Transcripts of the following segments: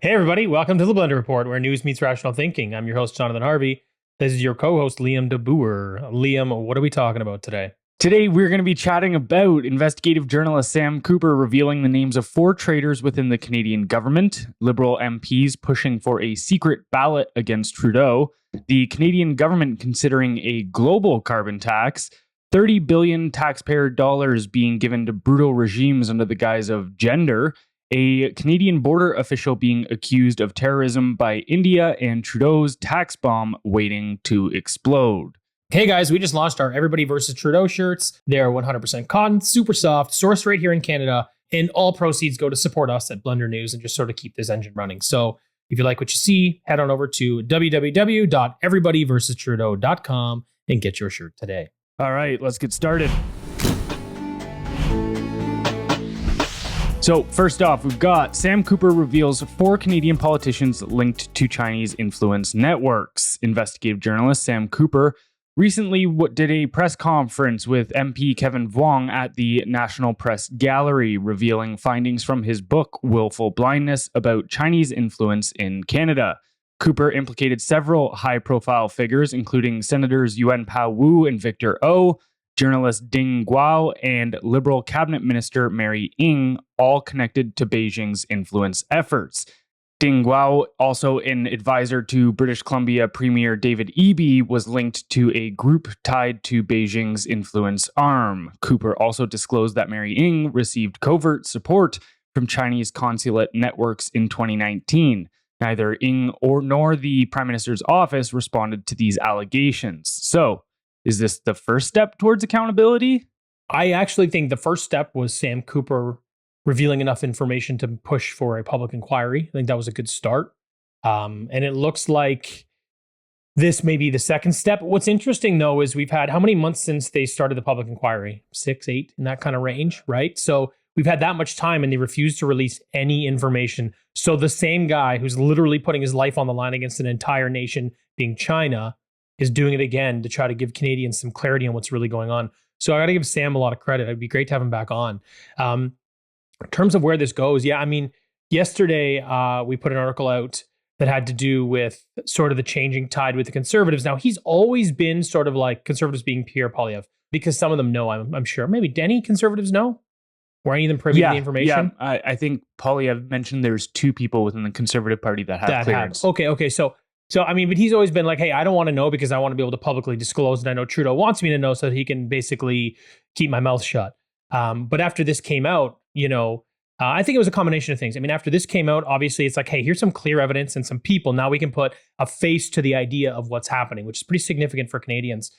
Hey, everybody. Welcome to the Blendr Report, where news meets rational thinking. I'm your host, Jonathan Harvey. This is your co-host, Liam DeBoer. Liam, what are we talking about today? Today, we're going to be chatting about investigative journalist Sam Cooper revealing the names of 4 traitors within the Canadian government, Liberal MPs pushing for a secret ballot against Trudeau, the Canadian government considering a global carbon tax, 30 billion taxpayer dollars being given to brutal regimes under the guise of gender, a Canadian border official being accused of terrorism by India, and Trudeau's tax bomb waiting to explode. Hey guys, we just launched our Everybody versus Trudeau shirts. They're 100% cotton, super soft, sourced right here in Canada, and all proceeds go to support us at Blendr News and just sort of keep this engine running. So if you like what you see, head on over to www.everybodyversustrudeau.com and get your shirt today. All right, let's get started. So first off, we've got Sam Cooper reveals 4 Canadian politicians linked to Chinese influence networks. Investigative journalist Sam Cooper recently did a press conference with MP Kevin Vuong at the National Press Gallery, revealing findings from his book, Willful Blindness, about Chinese influence in Canada. Cooper implicated several high-profile figures, including Senators Yuan Pao Wu and Victor O, journalist Ding Guo, and Liberal Cabinet Minister Mary Ng, all connected to Beijing's influence efforts. Ding Guo, also an advisor to British Columbia Premier David Eby, was linked to a group tied to Beijing's influence arm. Cooper also disclosed that Mary Ng received covert support from Chinese consulate networks in 2019. Neither Ng nor the Prime Minister's office responded to these allegations. So, is this the first step towards accountability? I actually think the first step was Sam Cooper revealing enough information to push for a public inquiry. I think that was a good start. And it looks like this may be the second step. What's interesting, though, is we've had how many months since they started the public inquiry? 6, 8, in that kind of range, right? So we've had that much time and they refuse to release any information. So the same guy who's literally putting his life on the line against an entire nation, being China, is doing it again to try to give Canadians some clarity on what's really going on. So I got to give Sam a lot of credit. It'd be great to have him back on. In terms of where this goes, yeah, I mean, yesterday we put an article out that had to do with sort of the changing tide with the Conservatives. Now, he's always been sort of like Conservatives being Pierre Poilievre, because some of them know, I'm sure. Maybe any Conservatives know? Were any of them privy to the information? Yeah, I think Poilievre mentioned there's 2 people within the Conservative Party that have clearance. Okay, so I mean, but he's always been like, hey, I don't want to know because I want to be able to publicly disclose. And I know Trudeau wants me to know so that he can basically keep my mouth shut. But after this came out, I think it was a combination of things. I mean, after this came out, obviously it's like, hey, here's some clear evidence and some people. Now we can put a face to the idea of what's happening, which is pretty significant for Canadians.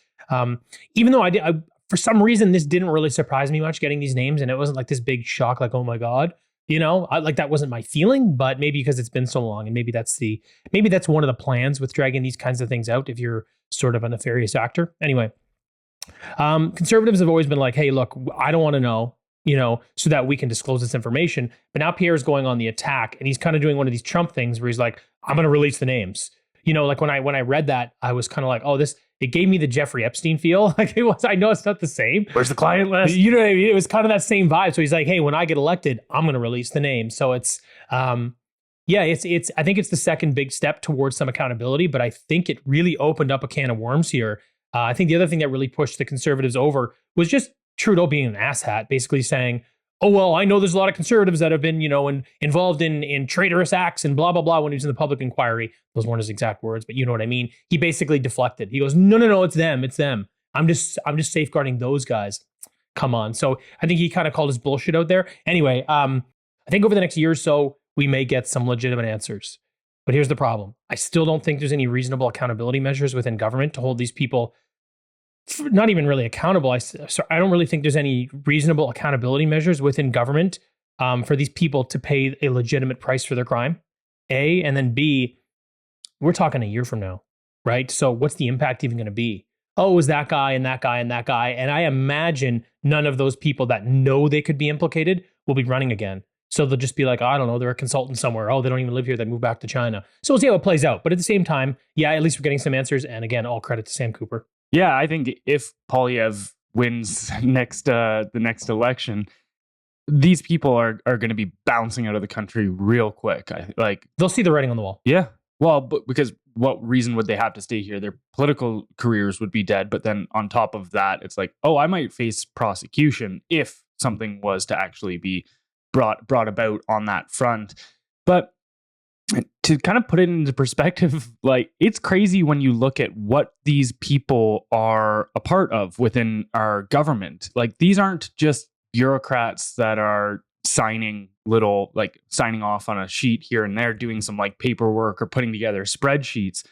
Even though I for some reason, this didn't really surprise me much getting these names. And it wasn't like this big shock, like, oh my God. That wasn't my feeling, but maybe because it's been so long, and maybe that's one of the plans with dragging these kinds of things out if you're sort of a nefarious actor. Anyway, Conservatives have always been like, hey, look, I don't want to know, so that we can disclose this information. But now Pierre's going on the attack, and he's kind of doing one of these Trump things where he's like, I'm going to release the names. Like when I read that, I was kind of like, oh, it gave me the Jeffrey Epstein feel. Like it was, I know it's not the same. Where's the client list? You know what I mean? It was kind of that same vibe. So he's like, hey, when I get elected, I'm going to release the name. So it's, I think it's the second big step towards some accountability, but I think it really opened up a can of worms here. I think the other thing that really pushed the Conservatives over was just Trudeau being an asshat, basically saying, oh, well, I know there's a lot of Conservatives that have been, involved in traitorous acts and blah, blah, blah when he was in the public inquiry. Those weren't his exact words, but you know what I mean? He basically deflected. He goes, no, it's them. I'm just safeguarding those guys. Come on. So I think he kind of called his bullshit out there. Anyway, I think over the next year or so, we may get some legitimate answers. But here's the problem. I still don't think there's any reasonable accountability measures within government to hold these people not even really accountable. I don't really think there's any reasonable accountability measures within government for these people to pay a legitimate price for their crime, A, and then B, we're talking a year from now, right? So what's the impact even going to be? Oh, it was that guy and that guy and that guy. And I imagine none of those people that know they could be implicated will be running again. So they'll just be like, I don't know, they're a consultant somewhere. Oh, they don't even live here. They moved back to China. So we'll see how it plays out. But at the same time, yeah, at least we're getting some answers. And again, all credit to Sam Cooper. Yeah, I think if Poilievre wins the next election, these people are going to be bouncing out of the country real quick. They'll see the writing on the wall. Yeah. Well, but because what reason would they have to stay here? Their political careers would be dead. But then on top of that, it's like, oh, I might face prosecution if something was to actually be brought about on that front. But to kind of put it into perspective, like, it's crazy when you look at what these people are a part of within our government. Like, these aren't just bureaucrats that are signing off on a sheet here and there, doing some like paperwork or putting together spreadsheets.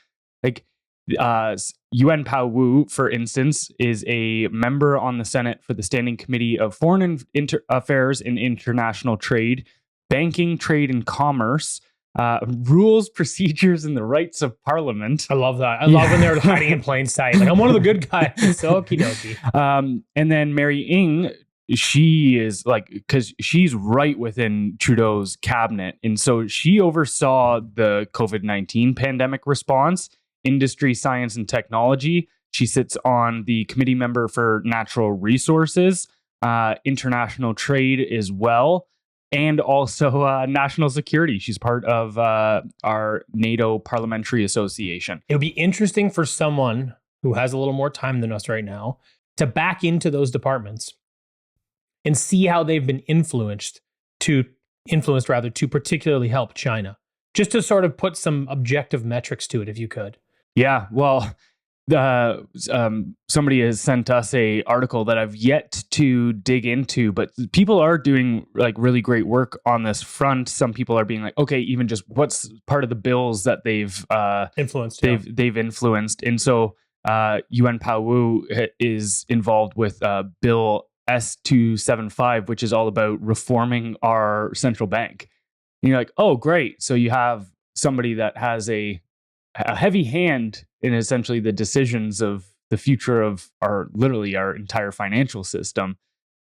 Like, Yuan Pao Wu, for instance, is a member on the Senate for the Standing Committee of Foreign Affairs and International Trade, Banking, Trade and Commerce, Rules, Procedures, and the Rights of Parliament. I love that. I love when they're hiding in plain sight. Like, I'm one of the good guys. So okie dokie. And then Mary Ng, she is because she's right within Trudeau's cabinet. And so she oversaw the COVID-19 pandemic response, industry, science, and technology. She sits on the committee member for natural resources, international trade as well, and also national security. She's part of our NATO Parliamentary Association. It'll be interesting for someone who has a little more time than us right now to back into those departments and see how they've been influenced to particularly help China. Just to sort of put some objective metrics to it, if you could. Yeah, well, somebody has sent us a article that I've yet to dig into, but people are doing like really great work on this front. Some people are being like, okay, even just what's part of the bills that they've influenced. They've influenced, and so Yuan Pao Wu is involved with Bill S275, which is all about reforming our central bank. And you're like, oh, great! So you have somebody that has a heavy hand in essentially the decisions of the future of our entire financial system,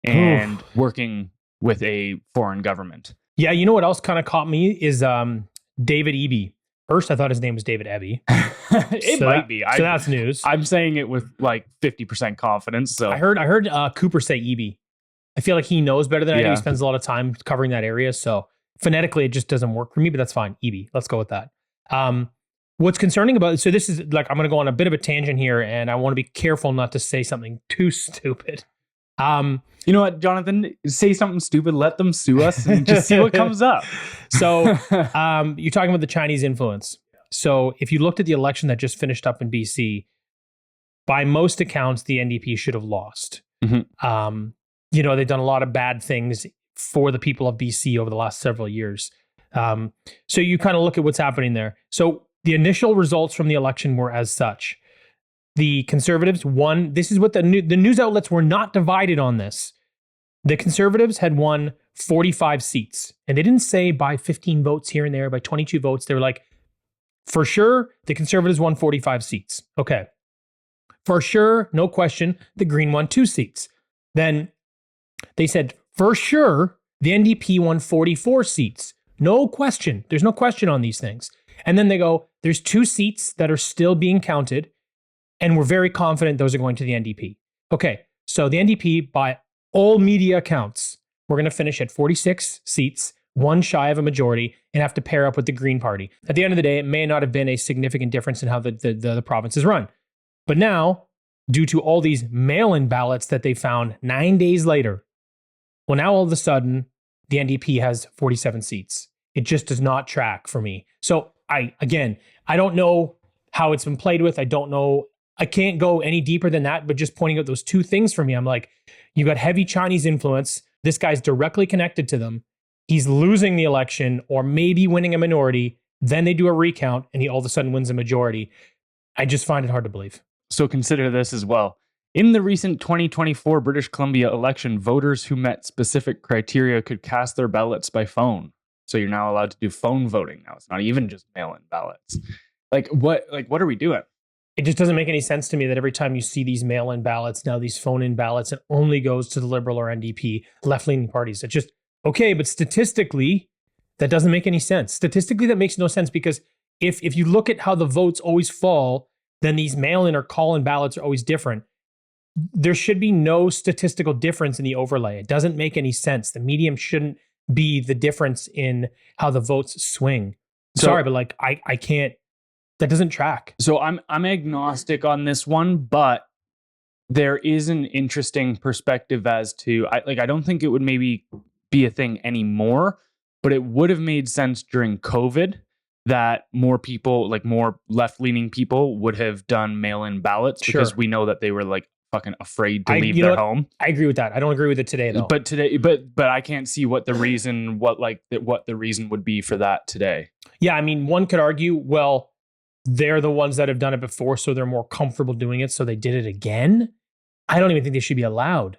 and working with a foreign government. Yeah, you know what else kind of caught me is David Eby. First, I thought his name was David Eby. It might be. So that's news. I'm saying it with like 50% confidence. So I heard Cooper say Eby. I feel like he knows better than I do. He spends a lot of time covering that area. So phonetically, it just doesn't work for me, but that's fine. Eby. Let's go with that. What's concerning about, so this is like, I'm going to go on a bit of a tangent here, and I want to be careful not to say something too stupid. You know what, Jonathan? Say something stupid, let them sue us, and just see what comes up. So you're talking about the Chinese influence. So if you looked at the election that just finished up in BC, by most accounts, the NDP should have lost. Mm-hmm. They've done a lot of bad things for the people of BC over the last several years. So you kind of look at what's happening there. So the initial results from the election were as such. The Conservatives won. This is what the news outlets were not divided on this. The Conservatives had won 45 seats. And they didn't say by 15 votes here and there, by 22 votes. They were like, for sure, the Conservatives won 45 seats. Okay. For sure, no question, the Green won 2 seats. Then they said, for sure, the NDP won 44 seats. No question. There's no question on these things. And then they go, there's 2 seats that are still being counted, and we're very confident those are going to the NDP. Okay, so the NDP, by all media accounts, we're going to finish at 46 seats, 1 shy of a majority, and have to pair up with the Green Party. At the end of the day, it may not have been a significant difference in how the province is run. But now, due to all these mail-in ballots that they found 9 days later, well, now all of a sudden, the NDP has 47 seats. It just does not track for me. So I don't know how it's been played with. I don't know. I can't go any deeper than that, but just pointing out those 2 things for me, I'm like, you got heavy Chinese influence. This guy's directly connected to them. He's losing the election or maybe winning a minority. Then they do a recount and he all of a sudden wins a majority. I just find it hard to believe. So consider this as well. In the recent 2024 British Columbia election, voters who met specific criteria could cast their ballots by phone. So you're now allowed to do phone voting now. It's not even just mail-in ballots. What are we doing? It just doesn't make any sense to me that every time you see these mail-in ballots, now these phone-in ballots, it only goes to the Liberal or NDP left-leaning parties. It's just, okay, but statistically, that doesn't make any sense. Statistically, that makes no sense because if you look at how the votes always fall, then these mail-in or call-in ballots are always different. there should be no statistical difference in the overlay. It doesn't make any sense. The medium shouldn't be the difference in how the votes swing. Sorry, but like I can't. That doesn't track. So I'm agnostic on this one, but there is an interesting perspective as to I don't think it would maybe be a thing anymore, but it would have made sense during COVID that more people, like more left-leaning people, would have done mail-in ballots because we know that they were like fucking afraid to leave their home. I agree with that. I don't agree with it today though. But today, but I can't see what the reason would be for that today. Yeah, I mean, one could argue, well, they're the ones that have done it before, so they're more comfortable doing it, so they did it again. I don't even think they should be allowed.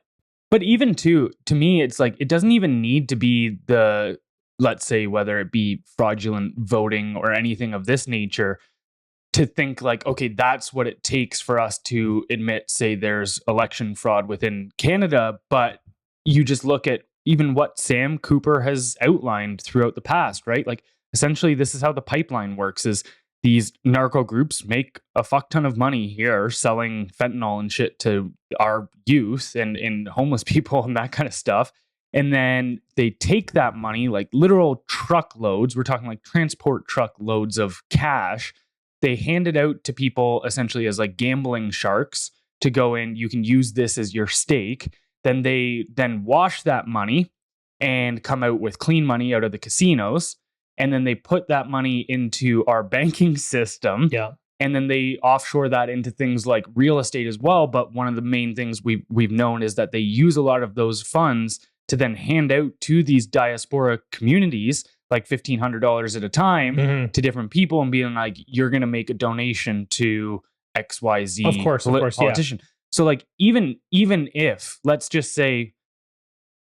But even to me, it's like, it doesn't even need to be the, let's say, whether it be fraudulent voting or anything of this nature, to think like, okay, that's what it takes for us to admit, say, there's election fraud within Canada. But you just look at even what Sam Cooper has outlined throughout the past, right? Like, essentially, this is how the pipeline works, is these narco groups make a fuck ton of money here selling fentanyl and shit to our youth and homeless people and that kind of stuff. And then they take that money, like literal truckloads, we're talking like transport truckloads of cash. They hand it out to people essentially as like gambling sharks to go in. You can use this as your stake. Then they wash that money and come out with clean money out of the casinos. And then they put that money into our banking system. Yeah. And then they offshore that into things like real estate as well. But one of the main things we've known is that they use a lot of those funds to then hand out to these diaspora communities, like $1,500 at a time to different people, and being like, you're going to make a donation to XYZ of course, politician. Yeah. So like, even if, let's just say,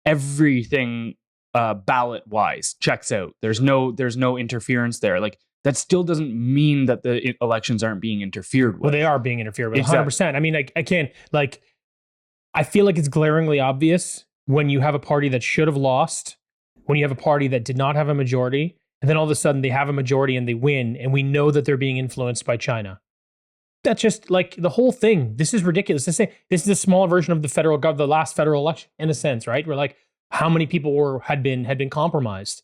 everything ballot wise checks out, there's no interference there, like, that still doesn't mean that the elections aren't being interfered with. Well, they are being interfered with. Exactly. 100%. I mean, I can't, like, I feel like it's glaringly obvious when you have a party that should have lost, when you have a party that did not have a majority, and then all of a sudden they have a majority and they win, and we know that they're being influenced by China. That's just like the whole thing. This is ridiculous. This is a smaller version of the last federal election, in a sense, right? We're like, how many people had been compromised.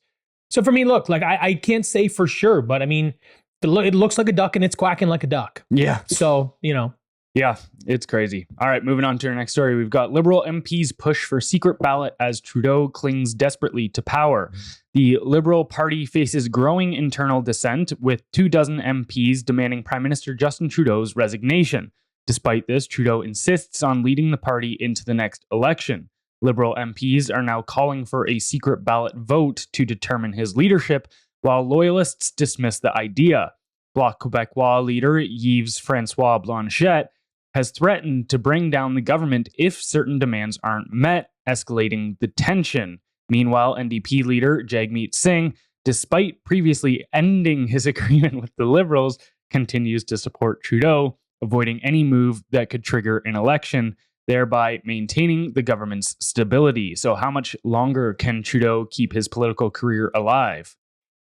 So for me, look, like I can't say for sure, but I mean, it looks like a duck and it's quacking like a duck. Yeah. So, you know. Yeah, it's crazy. All right, moving on to our next story. We've got Liberal MPs push for secret ballot as Trudeau clings desperately to power. The Liberal Party faces growing internal dissent, with 24 MPs demanding Prime Minister Justin Trudeau's resignation. Despite this, Trudeau insists on leading the party into the next election. Liberal MPs are now calling for a secret ballot vote to determine his leadership, while Loyalists dismiss the idea. Bloc Québécois leader Yves François Blanchet has threatened to bring down the government if certain demands aren't met, escalating the tension. Meanwhile, NDP leader Jagmeet Singh, despite previously ending his agreement with the Liberals, continues to support Trudeau, avoiding any move that could trigger an election, thereby maintaining the government's stability. So how much longer can Trudeau keep his political career alive?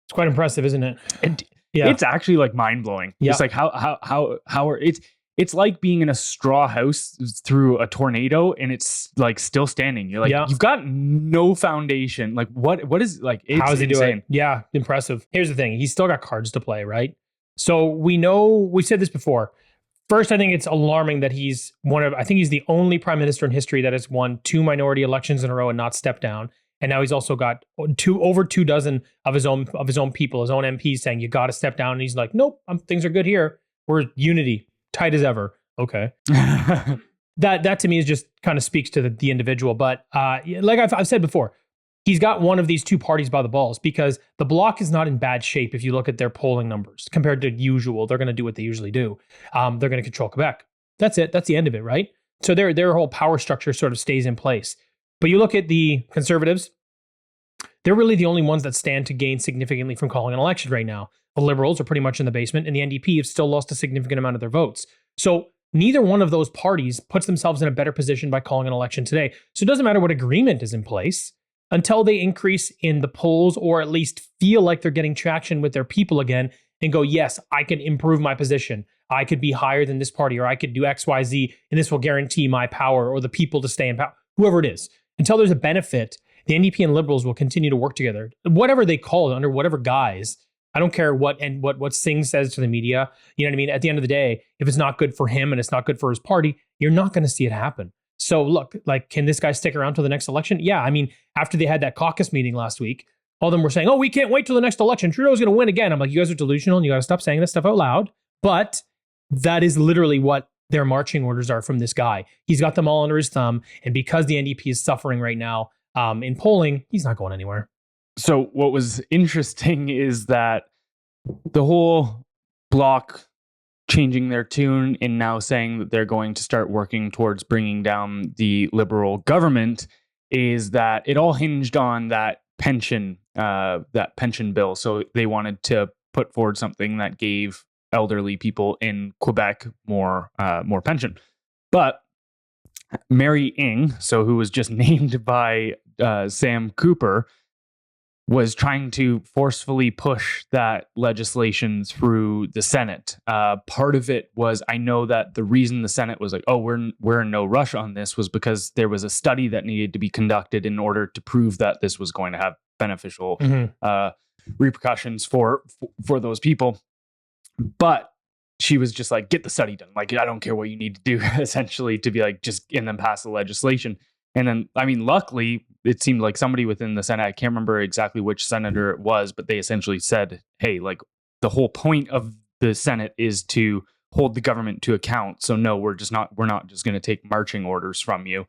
It's quite impressive, isn't it? It's actually like mind-blowing. Yeah. It's like how are it's like being in a straw house through a tornado and it's like still standing. You're like, you've got no foundation. Like what is like, it's how is he insane. doing? Yeah, impressive. Here's the thing. He's still got cards to play, right? So we know, we said this before. First, I think it's alarming that he's the only prime minister in history that has won 2 minority elections in a row and not stepped down. And now he's also got over 24 of his own people, his own MPs saying, you got to step down. And he's like, nope, things are good here. We're unity, tight as ever. Okay. that to me is just kind of speaks to the individual. But like I've said before, he's got one of these two parties by the balls, because the Bloc is not in bad shape. If you look at their polling numbers compared to usual, they're going to do what they usually do. They're going to control Quebec. That's it. That's the end of it, right? So their whole power structure sort of stays in place. But you look at the Conservatives, they're really the only ones that stand to gain significantly from calling an election right now. The Liberals are pretty much in the basement, and the NDP have still lost a significant amount of their votes. So neither one of those parties puts themselves in a better position by calling an election today. So it doesn't matter what agreement is in place until they increase in the polls, or at least feel like they're getting traction with their people again. and go, yes, I can improve my position. I could be higher than this party, or I could do X, Y, Z, and this will guarantee my power or the people to stay in power, whoever it is. Until there's a benefit, the NDP and Liberals will continue to work together, whatever they call it, under whatever guise. I don't care what Singh says to the media. You know what I mean? At the end of the day, if it's not good for him and it's not good for his party, you're not going to see it happen. So look, like, can this guy stick around till the next election? Yeah. I mean, after they had that caucus meeting last week, all of them were saying, oh, we can't wait till the next election. Trudeau's going to win again. I'm like, you guys are delusional and you got to stop saying this stuff out loud. But that is literally what their marching orders are from this guy. He's got them all under his thumb. And because the NDP is suffering right now in polling, he's not going anywhere. So what was interesting is that the whole bloc changing their tune and now saying that they're going to start working towards bringing down the Liberal government is that it all hinged on that pension bill. So they wanted to put forward something that gave elderly people in Quebec more pension. But Mary Ng, so who was just named by Sam Cooper, was trying to forcefully push that legislation through the Senate. Part of it was, I know that the reason the Senate was like, oh, we're in no rush on this, was because there was a study that needed to be conducted in order to prove that this was going to have beneficial repercussions for those people. But she was just like, get the study done. Like, I don't care what you need to do, essentially, to be like, just and then pass the legislation. And then, I mean, luckily, it seemed like somebody within the Senate, I can't remember exactly which senator it was, but they essentially said, hey, like, the whole point of the Senate is to hold the government to account. So no, we're not just going to take marching orders from you.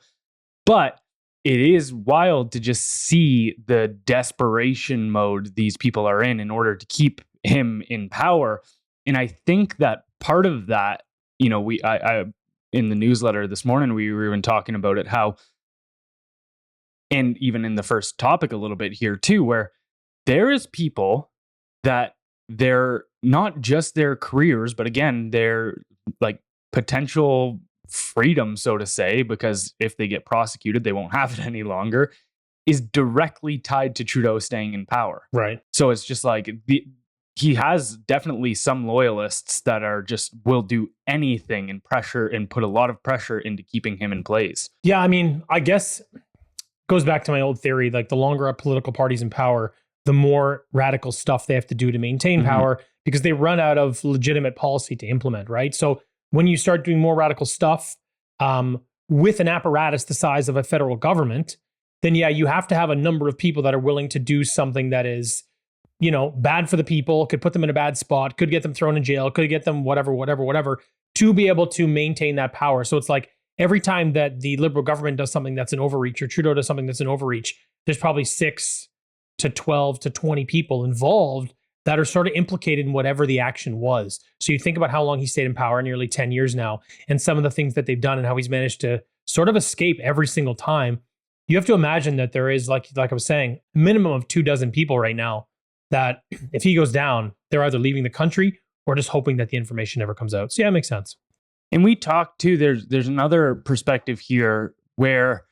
But it is wild to just see the desperation mode these people are in order to keep him in power. And I think that part of that, you know, I in the newsletter this morning, we were even talking about it, how, and even in the first topic a little bit here too, where there is people that they're not just their careers, but again, they're like potential freedom, so to say, because if they get prosecuted, they won't have it any longer, is directly tied to Trudeau staying in power. Right. So it's just like he has definitely some loyalists that are just will do anything and pressure and put a lot of pressure into keeping him in place. Yeah, I mean, I guess goes back to my old theory, like the longer a political party's in power, the more radical stuff they have to do to maintain power, because they run out of legitimate policy to implement, right? So when you start doing more radical stuff with an apparatus the size of a federal government, then yeah, you have to have a number of people that are willing to do something that is, you know, bad for the people, could put them in a bad spot, could get them thrown in jail, could get them whatever, to be able to maintain that power. So it's like every time that the Liberal government does something that's an overreach, or Trudeau does something that's an overreach, there's probably 6 to 12 to 20 people involved that are sort of implicated in whatever the action was. So you think about how long he stayed in power, nearly 10 years now, and some of the things that they've done and how he's managed to sort of escape every single time. You have to imagine that there is, like I was saying, a minimum of 24 people right now that if he goes down, they're either leaving the country or just hoping that the information never comes out. So yeah, it makes sense. And we talk too, there's another perspective here where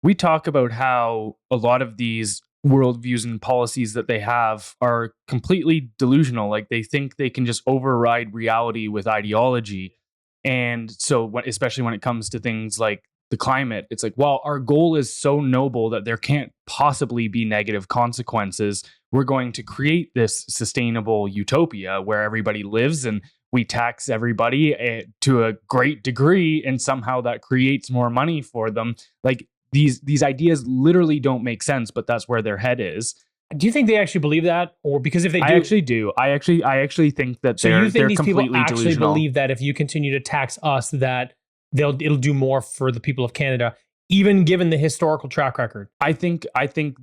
we talk about how a lot of these worldviews and policies that they have are completely delusional. Like they think they can just override reality with ideology. And so especially when it comes to things like the climate, it's like, well, our goal is so noble that there can't possibly be negative consequences. We're going to create this sustainable utopia where everybody lives and we tax everybody to a great degree, and somehow that creates more money for them. Like these ideas literally don't make sense, but that's where their head is. Do you think they actually believe that? Or because if they do, I actually do. I actually think that so they're you think these completely people actually delusional. believe that if you continue to tax us, that it'll do more for the people of Canada, even given the historical track record? I think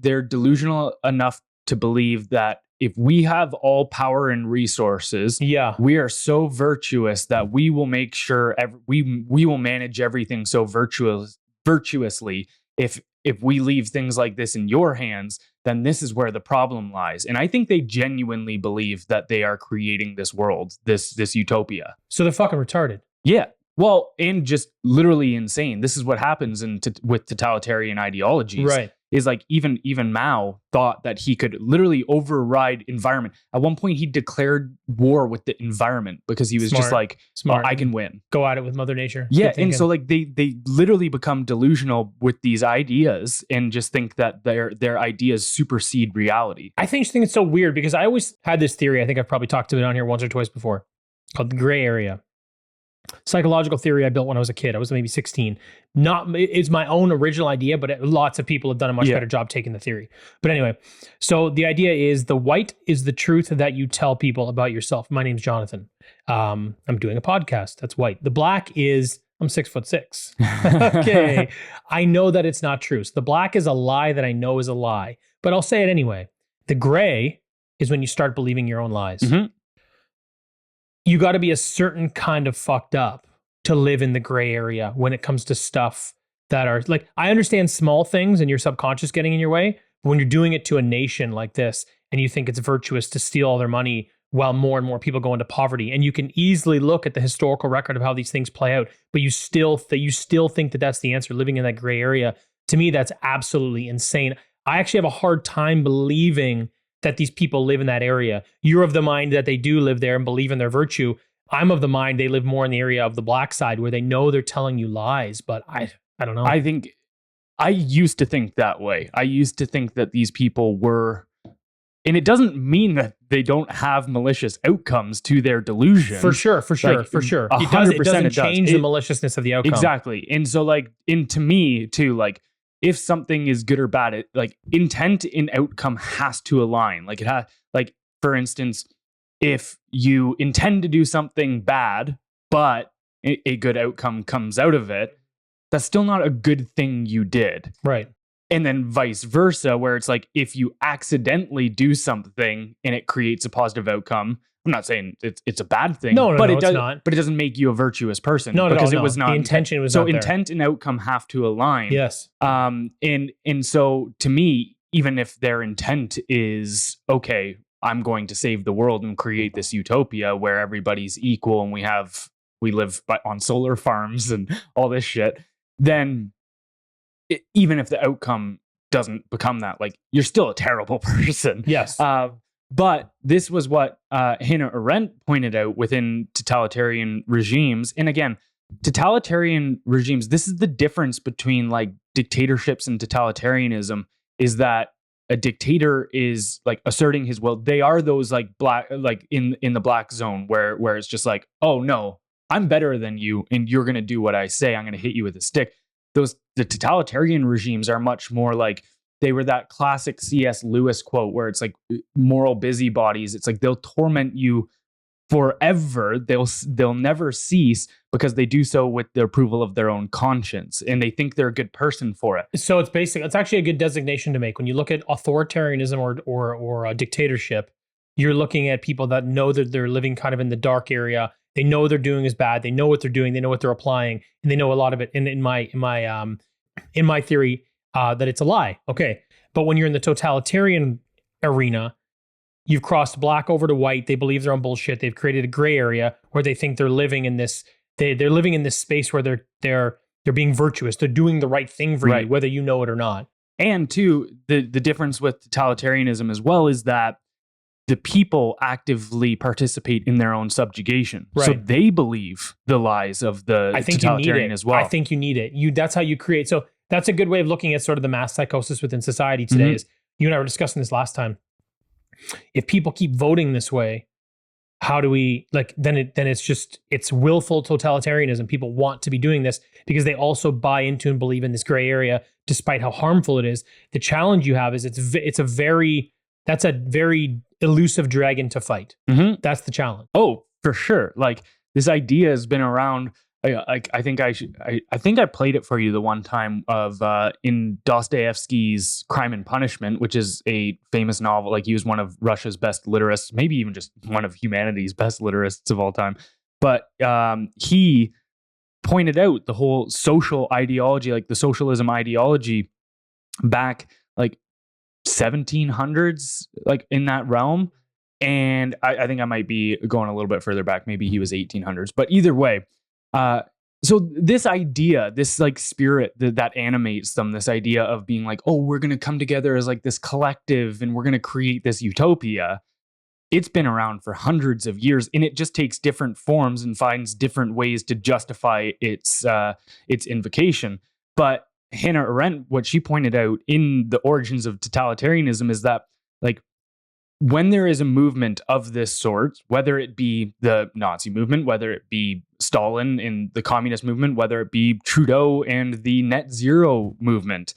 they're delusional enough to believe that if we have all power and resources, we are so virtuous that we will make sure we will manage everything so virtuously. If we leave things like this in your hands, then this is where the problem lies. And I think they genuinely believe that they are creating this world, this utopia. So they're fucking retarded. Yeah. Well, and just literally insane. This is what happens with totalitarian ideologies. Right. is like even Mao thought that he could literally override environment. At one point, he declared war with the environment because he was just like, Smart. I can win. Go at it with Mother Nature. Yeah, and so like they literally become delusional with these ideas and just think that their ideas supersede reality. I think it's so weird because I always had this theory. I think I've probably talked to it on here once or twice before, called the gray area. Psychological theory I built when I was a kid. I was maybe 16. It's my own original idea, but lots of people have done a much better job taking the theory. But anyway, so the idea is the white is the truth that you tell people about yourself. My name's Jonathan. I'm doing a podcast. That's white. The black is I'm 6'6". Okay. I know that it's not true. So the black is a lie that I know is a lie, but I'll say it anyway. The gray is when you start believing your own lies. Mm-hmm. You got to be a certain kind of fucked up to live in the gray area when it comes to stuff that are like, I understand small things and your subconscious getting in your way, but when you're doing it to a nation like this and you think it's virtuous to steal all their money while more and more people go into poverty, and you can easily look at the historical record of how these things play out, but you still think that that's the answer, living in that gray area. To me, that's absolutely insane. I actually have a hard time believing that these people live in that area. You're of the mind that they do live there and believe in their virtue. I'm of the mind they live more in the area of the black side where they know they're telling you lies, but I don't know. I think I used to think that way. I used to think that these people were, and it doesn't mean that they don't have malicious outcomes to their delusion. For sure. Like, It doesn't change the maliciousness of the outcome. Exactly. And so like, to me too, like, if something is good or bad, it, like intent and outcome has to align. Like it has, like, for instance, if you intend to do something bad, but a good outcome comes out of it, that's still not a good thing you did. Right. And then vice versa, where it's like, if you accidentally do something and it creates a positive outcome, I'm not saying it's a bad thing. No, but it's not. But it doesn't make you a virtuous person. No, because it was not. The intention was so not there. intent and outcome have to align. Yes. And so to me, even if their intent is, okay, I'm going to save the world and create this utopia where everybody's equal and we live on solar farms and all this shit, then even if the outcome doesn't become that, like, you're still a terrible person. Yes. But this was what Hannah Arendt pointed out within totalitarian regimes. And again, totalitarian regimes, this is the difference between like dictatorships and totalitarianism, is that a dictator is like asserting his will. They are those like black, like in the black zone where it's just like, oh no, I'm better than you and you're going to do what I say. I'm going to hit you with a stick. The totalitarian regimes are much more like, they were that classic C.S. Lewis quote where it's like moral busybodies. It's like they'll torment you forever. They'll never cease because they do so with the approval of their own conscience, and they think they're a good person for it. So it's actually a good designation to make when you look at authoritarianism or a dictatorship. You're looking at people that know that they're living kind of in the dark area. They know what they're doing is bad. They know what they're doing. They know what they're applying, and they know a lot of it. In my theory. That it's a lie. Okay. But when you're in the totalitarian arena, you've crossed black over to white. They believe they're on bullshit. They've created a gray area where they think they're living in this, they're living in this space where they're being virtuous. They're doing the right thing for you, whether you know it or not. And two, the difference with totalitarianism as well is that the people actively participate in their own subjugation. Right. So they believe the lies of the totalitarian as well. I think you need it. That's how you create. So that's a good way of looking at sort of the mass psychosis within society today. Mm-hmm. Is you and I were discussing this last time. If people keep voting this way, how do we then it's willful totalitarianism. People want to be doing this because they also buy into and believe in this gray area, despite how harmful it is. The challenge you have is that's a very elusive dragon to fight. Mm-hmm. That's the challenge. Oh, for sure. Like, this idea has been around. I think I played it for you the one time of in Dostoevsky's Crime and Punishment, which is a famous novel. Like, he was one of Russia's best literasts, maybe even just one of humanity's best literasts of all time. But he pointed out the whole social ideology, like the socialism ideology back like 1700s, like in that realm. And I think I might be going a little bit further back. Maybe he was 1800s, but either way, So this idea, this like spirit that animates them, this idea of being like, oh, we're going to come together as like this collective and we're going to create this utopia. It's been around for hundreds of years, and it just takes different forms and finds different ways to justify its invocation. But Hannah Arendt, what she pointed out in The Origins of Totalitarianism is that, like, when there is a movement of this sort, whether it be the Nazi movement, whether it be Stalin in the communist movement, whether it be Trudeau and the net zero movement,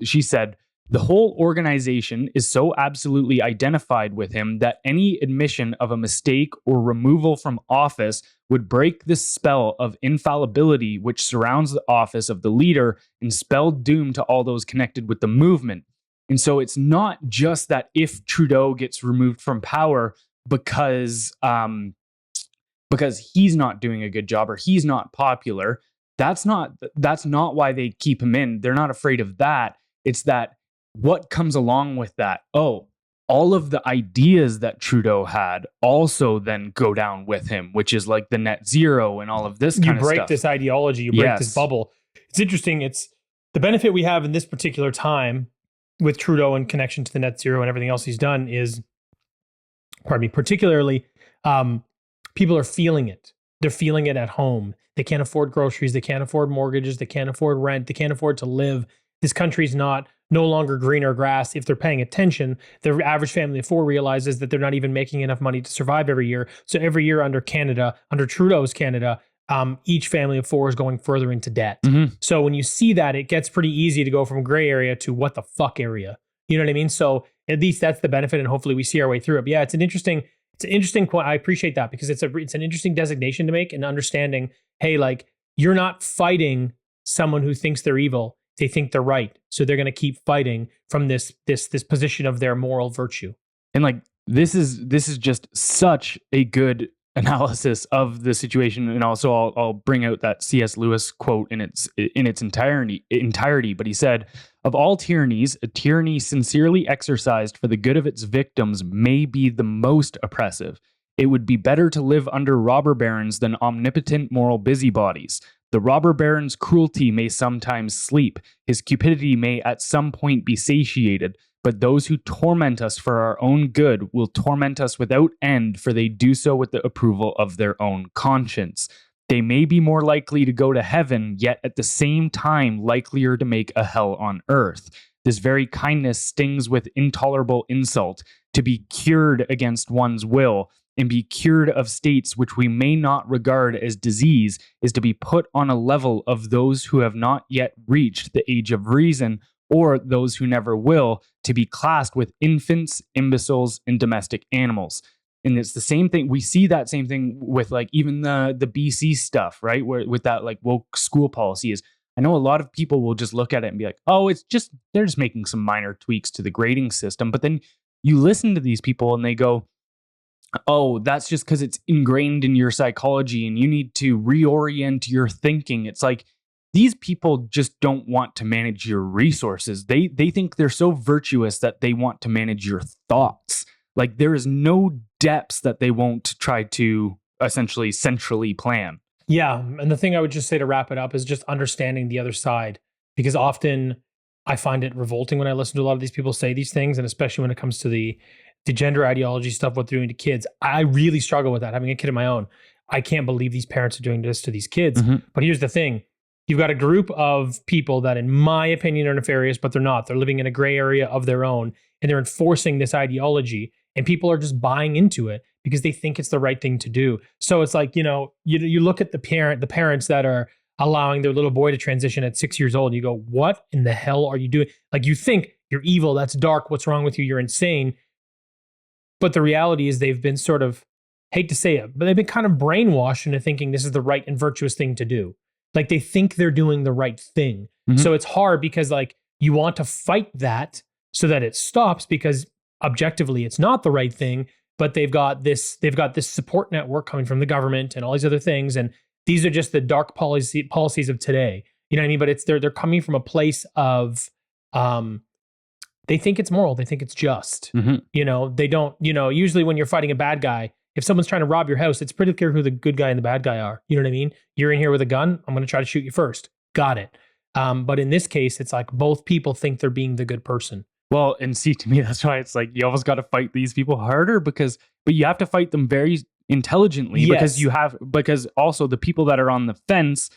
she said, the whole organization is so absolutely identified with him that any admission of a mistake or removal from office would break the spell of infallibility which surrounds the office of the leader and spell doom to all those connected with the movement. And so it's not just that if Trudeau gets removed from power because he's not doing a good job or he's not popular, that's not why they keep him in. They're not afraid of that. It's that what comes along with that. Oh, all of the ideas that Trudeau had also then go down with him, which is like the net zero and all of this kind of stuff. You break this ideology, you break this bubble. It's interesting. It's the benefit we have in this particular time with Trudeau in connection to the net zero and everything else he's done is, particularly people are feeling it. They're feeling it at home. They can't afford groceries. They can't afford mortgages. They can't afford rent. They can't afford to live. This country's no longer greener grass. If they're paying attention, the average family of four realizes that they're not even making enough money to survive every year. So every year under Trudeau's Canada, each family of four is going further into debt. Mm-hmm. So when you see that, it gets pretty easy to go from gray area to what the fuck area. You know what I mean? So at least that's the benefit, and hopefully we see our way through it. But yeah, it's an interesting point. I appreciate that because it's an interesting designation to make and understanding, hey, like, you're not fighting someone who thinks they're evil. They think they're right. So they're going to keep fighting from this position of their moral virtue. And like, this is just such a good analysis of the situation. And also I'll bring out that C.S. Lewis quote in its entirety. But he said, of all tyrannies, a tyranny sincerely exercised for the good of its victims may be the most oppressive. It would be better to live under robber barons than omnipotent moral busybodies. The robber baron's cruelty may sometimes sleep. His cupidity may at some point be satiated. But those who torment us for our own good will torment us without end, for they do so with the approval of their own conscience. They may be more likely to go to heaven, yet at the same time likelier to make a hell on earth. This very kindness stings with intolerable insult. To be cured against one's will and be cured of states which we may not regard as disease is to be put on a level of those who have not yet reached the age of reason, or those who never will, to be classed with infants, imbeciles, and domestic animals. And it's the same thing. We see that same thing with like even the BC stuff, right? Where with that like woke school policy is, I know a lot of people will just look at it and be like, oh, they're just making some minor tweaks to the grading system. But then you listen to these people and they go, oh, that's just because it's ingrained in your psychology and you need to reorient your thinking. It's like, these people just don't want to manage your resources. They think they're so virtuous that they want to manage your thoughts. Like, there is no depths that they won't try to essentially centrally plan. Yeah. And the thing I would just say to wrap it up is just understanding the other side, because often I find it revolting when I listen to a lot of these people say these things. And especially when it comes to the gender ideology stuff, what they're doing to kids, I really struggle with that. Having a kid of my own, I can't believe these parents are doing this to these kids. Mm-hmm. But here's the thing. You've got a group of people that, in my opinion, are nefarious, but they're not. They're living in a gray area of their own, and they're enforcing this ideology, and people are just buying into it because they think it's the right thing to do. So it's like, you look at the parents that are allowing their little boy to transition at 6 years old, and you go, what in the hell are you doing? Like, you think you're evil, that's dark, what's wrong with you, you're insane. But the reality is they've been sort of, hate to say it, but they've been kind of brainwashed into thinking this is the right and virtuous thing to do. Like, they think they're doing the right thing. Mm-hmm. So it's hard because like you want to fight that so that it stops, because objectively it's not the right thing, but they've got this support network coming from the government and all these other things. And these are just the dark policies of today. You know what I mean? But they're coming from a place of, they think it's moral. They think it's just, mm-hmm. They don't, usually when you're fighting a bad guy, if someone's trying to rob your house, it's pretty clear who the good guy and the bad guy are. You know what I mean? You're in here with a gun. I'm going to try to shoot you first. Got it. But in this case, it's like both people think they're being the good person. Well, and see, to me, that's why it's like you almost got to fight these people harder but you have to fight them very intelligently Yes. because also the people that are on the fence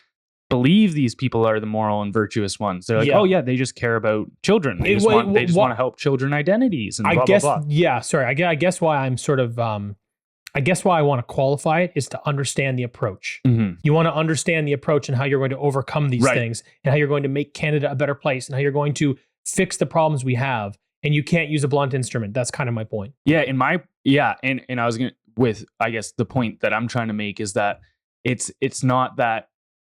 believe these people are the moral and virtuous ones. They're like, Yeah. oh yeah, they just care about children. They just want to help children identities and I blah, guess, blah, blah. yeah, sorry. I guess why I'm sort of, I guess why I want to qualify it is to understand the approach. Mhm. You want to understand the approach and how you're going to overcome these Right. things and how you're going to make Canada a better place and how you're going to fix the problems we have. And you can't use a blunt instrument. That's kind of my point. Yeah, and I was gonna with I guess the point that I'm trying to make is that it's not that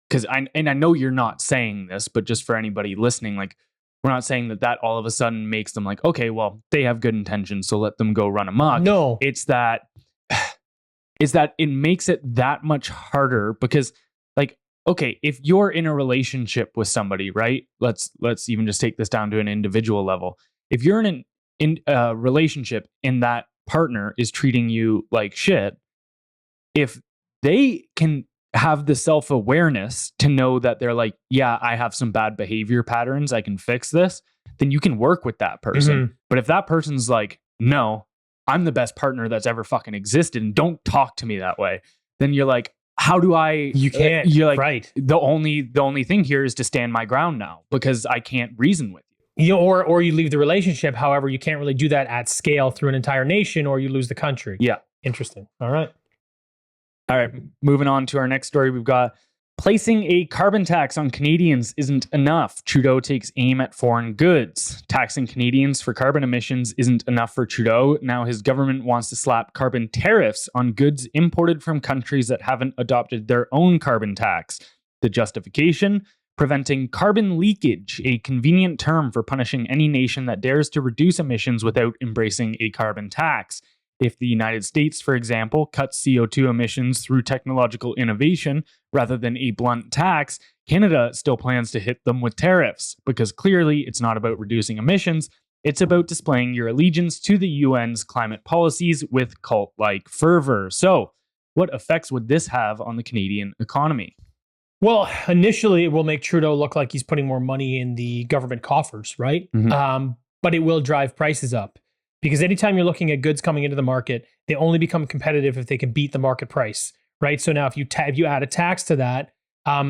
because I know you're not saying this, but just for anybody listening, like we're not saying that all of a sudden makes them like, okay, well, they have good intentions, so let them go run amok. No. It's that it makes it that much harder because like, okay, if you're in a relationship with somebody, right? Let's even just take this down to an individual level. If you're in a relationship and that partner is treating you like shit, if they can have the self-awareness to know that they're like, yeah, I have some bad behavior patterns, I can fix this, then you can work with that person. Mhm. But if that person's like, no, I'm the best partner that's ever fucking existed and don't talk to me that way, then you're like, how do I? You can't. You're like, right. The only thing here is to stand my ground now because I can't reason with you. You know, or you leave the relationship. However, you can't really do that at scale through an entire nation, or you lose the country. Yeah. Interesting. All right. Moving on to our next story, we've got placing a carbon tax on Canadians isn't enough. Trudeau takes aim at foreign goods. Taxing Canadians for carbon emissions isn't enough for Trudeau. Now his government wants to slap carbon tariffs on goods imported from countries that haven't adopted their own carbon tax. The justification? Preventing carbon leakage, a convenient term for punishing any nation that dares to reduce emissions without embracing a carbon tax. If the United States, for example, cuts CO2 emissions through technological innovation rather than a blunt tax, Canada still plans to hit them with tariffs, because clearly it's not about reducing emissions, it's about displaying your allegiance to the UN's climate policies with cult-like fervor. So, what effects would this have on the Canadian economy? Well, initially, it will make Trudeau look like he's putting more money in the government coffers, right? Mm-hmm. But it will drive prices up. Because anytime you're looking at goods coming into the market, they only become competitive if they can beat the market price, right? So now if you add a tax to that,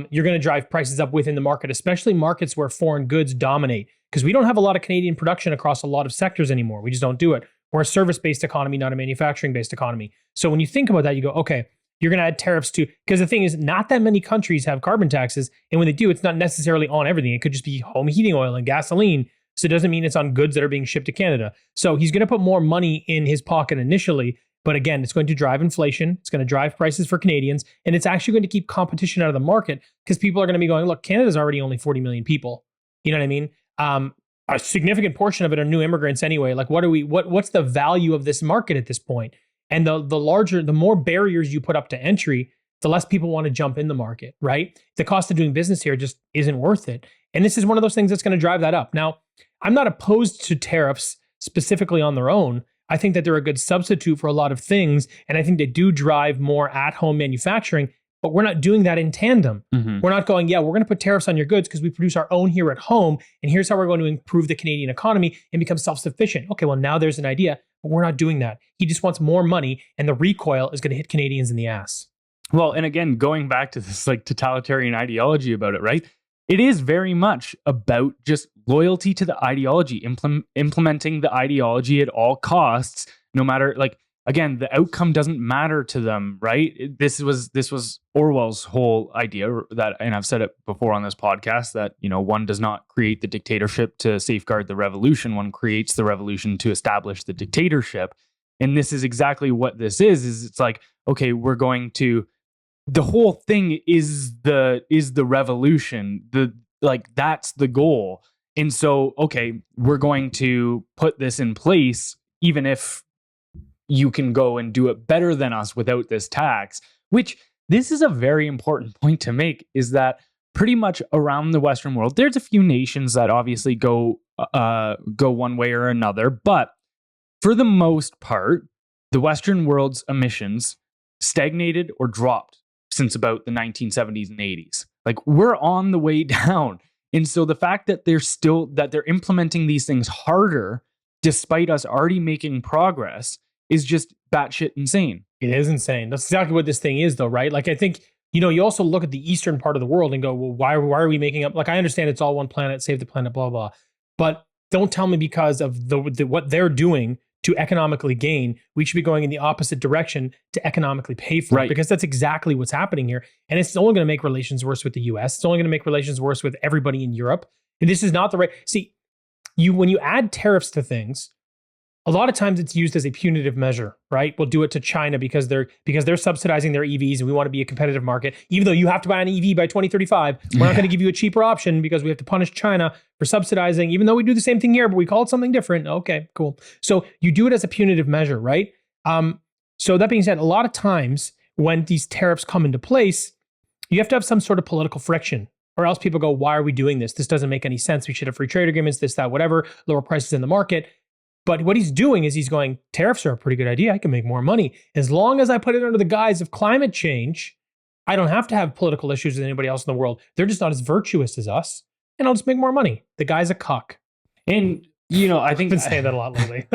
you're going to drive prices up within the market, especially markets where foreign goods dominate. Because we don't have a lot of Canadian production across a lot of sectors anymore. We just don't do it. We're a service-based economy, not a manufacturing-based economy. So when you think about that, you go, okay, you're going to add tariffs to, because the thing is, not that many countries have carbon taxes. And when they do, it's not necessarily on everything. It could just be home heating oil and gasoline. So it doesn't mean it's on goods that are being shipped to Canada. So he's going to put more money in his pocket initially. But again, it's going to drive inflation. It's going to drive prices for Canadians. And it's actually going to keep competition out of the market because people are going to be going, look, Canada's already only 40 million people. You know what I mean? A significant portion of it are new immigrants anyway. Like, what's the value of this market at this point? And the more barriers you put up to entry, the less people want to jump in the market, right? The cost of doing business here just isn't worth it. And this is one of those things that's going to drive that up. Now, I'm not opposed to tariffs specifically on their own. I think that they're a good substitute for a lot of things. And I think they do drive more at-home manufacturing, but we're not doing that in tandem. Mm-hmm. We're not going, yeah, we're going to put tariffs on your goods because we produce our own here at home. And here's how we're going to improve the Canadian economy and become self-sufficient. Okay, well, now there's an idea, but we're not doing that. He just wants more money, and the recoil is going to hit Canadians in the ass. Well, and again, going back to this like totalitarian ideology about it, right? It is very much about just loyalty to the ideology, implementing the ideology at all costs, no matter, like, again, the outcome doesn't matter to them, right? This was Orwell's whole idea that, and I've said it before on this podcast, that, you know, one does not create the dictatorship to safeguard the revolution. One creates the revolution to establish the dictatorship. And this is exactly what this is it's like, okay, we're going to, the whole thing is the revolution. That's the goal. And so, okay, we're going to put this in place, even if you can go and do it better than us without this tax, which this is a very important point to make, is that pretty much around the Western world, there's a few nations that obviously go one way or another, but for the most part, the Western world's emissions stagnated or dropped since about the 1970s and 80s. Like, we're on the way down. And so the fact that they're implementing these things harder, despite us already making progress, is just batshit insane. It is insane. That's exactly what this thing is, though, right? Like, I think, you also look at the eastern part of the world and go, well, why are we making up? Like, I understand it's all one planet, save the planet, blah, blah. But don't tell me because of what they're doing to economically gain, we should be going in the opposite direction to economically pay for it, because that's exactly what's happening here. And it's only going to make relations worse with the US. It's only going to make relations worse with everybody in Europe. And this is not the right. See, when you add tariffs to things, a lot of times it's used as a punitive measure, right? We'll do it to China because they're subsidizing their EVs and we want to be a competitive market. Even though you have to buy an EV by 2035, we're not going to give you a cheaper option because we have to punish China for subsidizing, even though we do the same thing here, but we call it something different. Okay, cool. So you do it as a punitive measure, right? So that being said, a lot of times when these tariffs come into place, you have to have some sort of political friction, or else people go, why are we doing this? This doesn't make any sense. We should have free trade agreements, this, that, whatever, lower prices in the market. But what he's doing is he's going, tariffs are a pretty good idea. I can make more money. As long as I put it under the guise of climate change, I don't have to have political issues with anybody else in the world. They're just not as virtuous as us. And I'll just make more money. The guy's a cuck. And, I think I've been saying that a lot lately.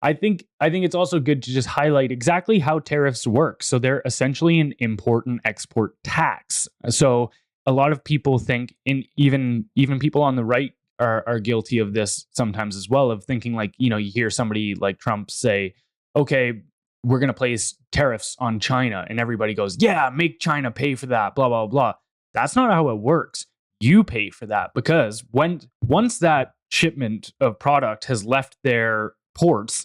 I think it's also good to just highlight exactly how tariffs work. So they're essentially an import and export tax. So a lot of people think, and even people on the right are guilty of this sometimes as well, of thinking like, you hear somebody like Trump say, okay, we're going to place tariffs on China. And everybody goes, yeah, make China pay for that, blah, blah, blah. That's not how it works. You pay for that, because once that shipment of product has left their ports,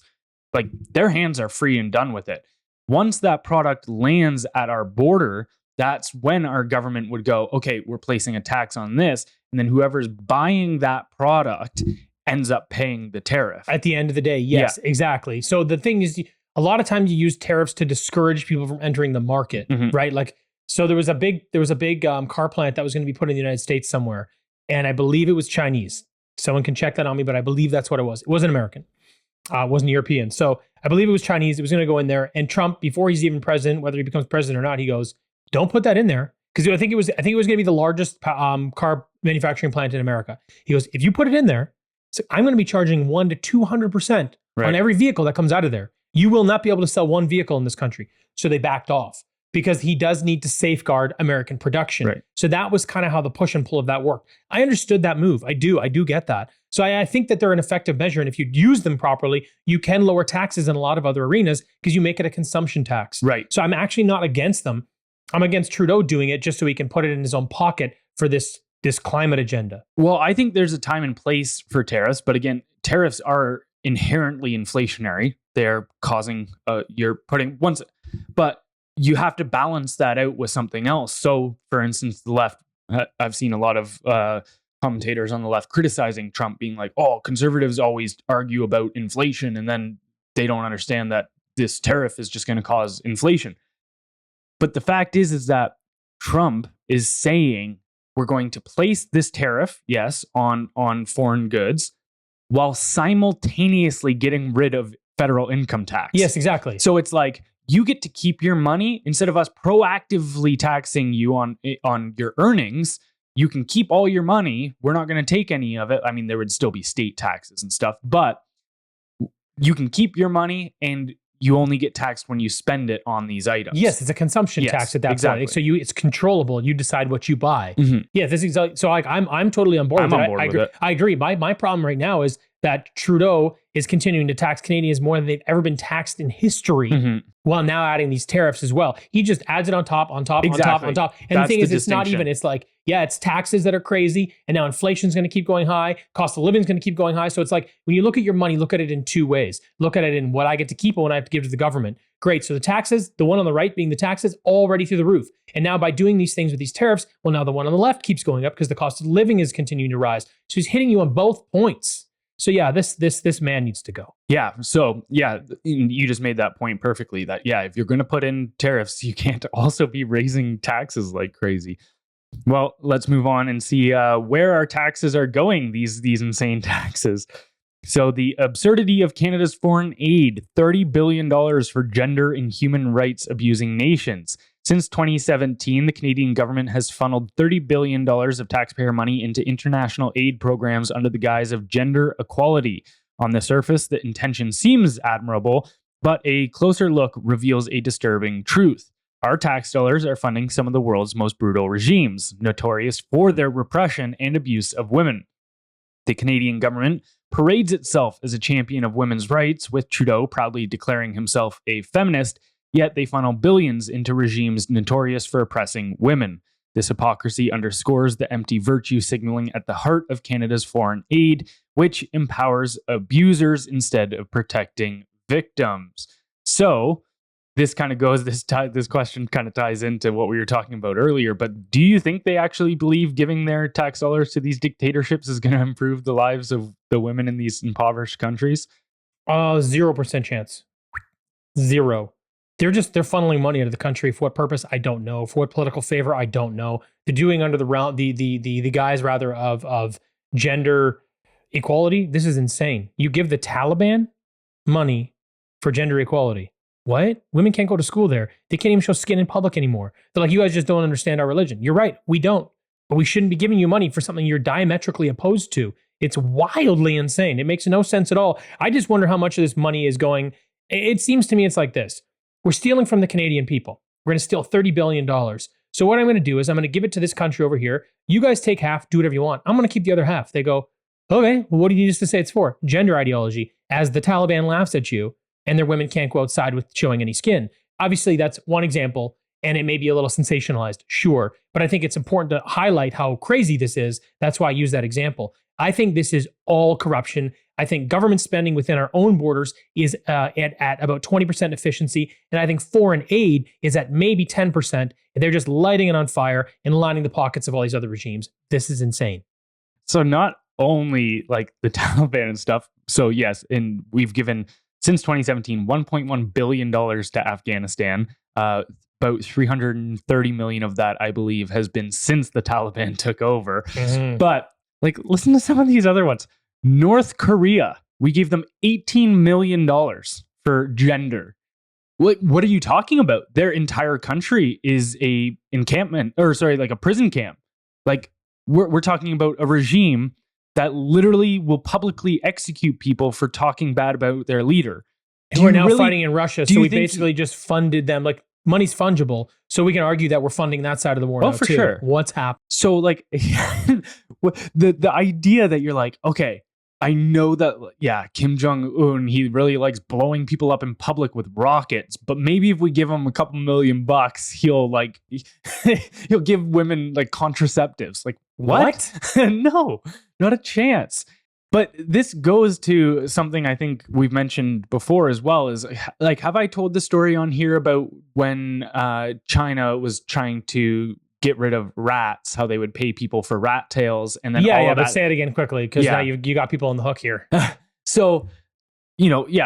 like, their hands are free and done with it. Once that product lands at our border, that's when our government would go, okay, we're placing a tax on this. And then whoever's buying that product ends up paying the tariff. At the end of the day, yes, exactly. So the thing is, a lot of times you use tariffs to discourage people from entering the market, right? Like, so there was a big car plant that was going to be put in the United States somewhere. And I believe it was Chinese. Someone can check that on me, but I believe that's what it was. It wasn't American. It wasn't European. So I believe it was Chinese. It was going to go in there. And Trump, before he's even president, whether he becomes president or not, he goes, don't put that in there. Because I think it was going to be the largest car manufacturing plant in America. He goes, if you put it in there, so I'm going to be charging 100 to 200% on every vehicle that comes out of there. You will not be able to sell one vehicle in this country. So they backed off, because he does need to safeguard American production. Right. So that was kind of how the push and pull of that worked. I understood that move. I do get that. So I think that they're an effective measure. And if you use them properly, you can lower taxes in a lot of other arenas because you make it a consumption tax. Right. So I'm actually not against them. I'm against Trudeau doing it just so he can put it in his own pocket for this climate agenda. Well, I think there's a time and place for tariffs, but again, tariffs are inherently inflationary. They're causing but you have to balance that out with something else. So, for instance, the left, I've seen a lot of commentators on the left criticizing Trump, being like, oh, conservatives always argue about inflation, and then they don't understand that this tariff is just going to cause inflation. But the fact is that Trump is saying we're going to place this tariff, yes, on foreign goods, while simultaneously getting rid of federal income tax. Yes, exactly. So it's like, you get to keep your money instead of us proactively taxing you on your earnings. You can keep all your money. We're not going to take any of it. I mean, there would still be state taxes and stuff, but you can keep your money, and you only get taxed when you spend it on these items. Yes, it's a consumption tax at that point. So it's controllable. You decide what you buy. Yeah, this is exactly. So like, I'm totally on board. With it. I agree. My problem right now is that Trudeau is continuing to tax Canadians more than they've ever been taxed in history, while now adding these tariffs as well. He just adds it on top. And That's the thing is, it's not even. It's like, yeah, it's taxes that are crazy, and now inflation's going to keep going high. Cost of living is going to keep going high. So it's like, when you look at your money, look at it in two ways. Look at it in what I get to keep and what I have to give to the government. Great. So the taxes, the one on the right being the taxes, already through the roof. And now by doing these things with these tariffs, well, now the one on the left keeps going up because the cost of living is continuing to rise. So he's hitting you on both points. So yeah, this man needs to go. Yeah. So yeah, you just made that point perfectly. That yeah, if you're going to put in tariffs, you can't also be raising taxes like crazy. Well, let's move on and see where our taxes are going. These insane taxes. So the absurdity of Canada's foreign aid, $30 billion for gender and human rights abusing nations. Since 2017, the Canadian government has funneled $30 billion of taxpayer money into international aid programs under the guise of gender equality. On the surface, the intention seems admirable, but a closer look reveals a disturbing truth. Our tax dollars are funding some of the world's most brutal regimes, notorious for their repression and abuse of women. The Canadian government parades itself as a champion of women's rights, with Trudeau proudly declaring himself a feminist, yet they funnel billions into regimes notorious for oppressing women. This hypocrisy underscores the empty virtue signaling at the heart of Canada's foreign aid, which empowers abusers instead of protecting victims. So, this kind of goes, this question kind of ties into what we were talking about earlier, but do you think they actually believe giving their tax dollars to these dictatorships is going to improve the lives of the women in these impoverished countries? 0% chance. Zero. They're funneling money into the country. For what purpose? I don't know. For what political favor? I don't know. They're doing under the guise rather of gender equality. This is insane. You give the Taliban money for gender equality. What? Women can't go to school there. They can't even show skin in public anymore. They're like, you guys just don't understand our religion. You're right. We don't. But we shouldn't be giving you money for something you're diametrically opposed to. It's wildly insane. It makes no sense at all. I just wonder how much of this money is going. It seems to me it's like this. We're stealing from the Canadian people. We're going to steal $30 billion. So what I'm going to do is I'm going to give it to this country over here. You guys take half, do whatever you want. I'm going to keep the other half. They go, okay, well, what do you need us to say it's for? Gender ideology. As the Taliban laughs at you, and their women can't go outside with showing any skin. Obviously, that's one example, and it may be a little sensationalized, sure. But I think it's important to highlight how crazy this is. That's why I use that example. I think this is all corruption. I think government spending within our own borders is at about 20% efficiency. And I think foreign aid is at maybe 10%. And they're just lighting it on fire and lining the pockets of all these other regimes. This is insane. So not only like the Taliban and stuff. So yes, and we've given... Since 2017, $1.1 billion to Afghanistan. About 330 million of that, I believe, has been since the Taliban took over. Mm-hmm. But like, listen to some of these other ones. North Korea, we gave them $18 million for gender. What are you talking about? Their entire country is a encampment, like a prison camp. Like we're talking about a regime that literally will publicly execute people for talking bad about their leader. And we're now fighting in Russia, so we basically just funded them. Like, money's fungible, so we can argue that we're funding that side of the war now, for too. Sure. What's happening? So, like, the idea that you're like, okay, I know that, yeah, Kim Jong-un, he really likes blowing people up in public with rockets, but maybe if we give him a couple $1 million, he'll give women like contraceptives. Like, what? No, not a chance. But this goes to something I think we've mentioned before as well, is like, have I told the story on here about when China was trying to get rid of rats, how they would pay people for rat tails, and then but say it again quickly, because now you got people on the hook here. So,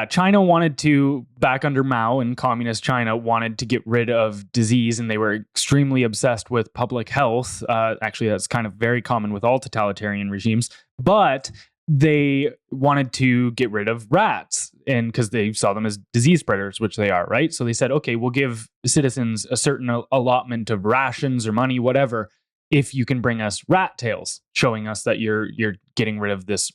China wanted to, back under Mao and communist China, wanted to get rid of disease, and they were extremely obsessed with public health. Actually, that's kind of very common with all totalitarian regimes, but they wanted to get rid of rats, and because they saw them as disease spreaders, which they are, right? So they said, okay, we'll give citizens a certain allotment of rations or money, whatever, if you can bring us rat tails, showing us that you're getting rid of this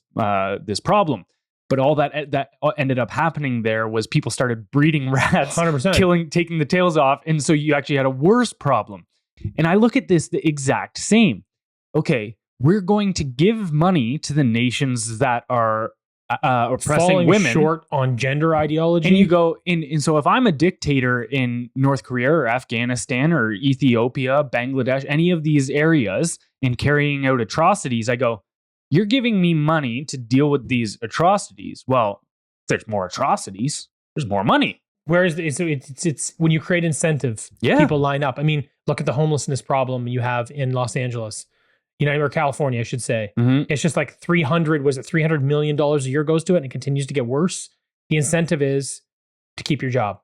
problem. But all that ended up happening there was people started breeding rats, 100%. Taking the tails off, and so you actually had a worse problem. And I look at this the exact same. Okay, we're going to give money to the nations that are oppressing falling women, short on gender ideology. And you go in, and so if I'm a dictator in North Korea or Afghanistan or Ethiopia, Bangladesh, any of these areas, and carrying out atrocities, I go, you're giving me money to deal with these atrocities. Well, if there's more atrocities, there's more money. Whereas it's when you create incentive, people line up. I mean, look at the homelessness problem you have in Los Angeles. Or California, I should say. Mm-hmm. It's just like $300 million a year goes to it, and it continues to get worse. The incentive is to keep your job.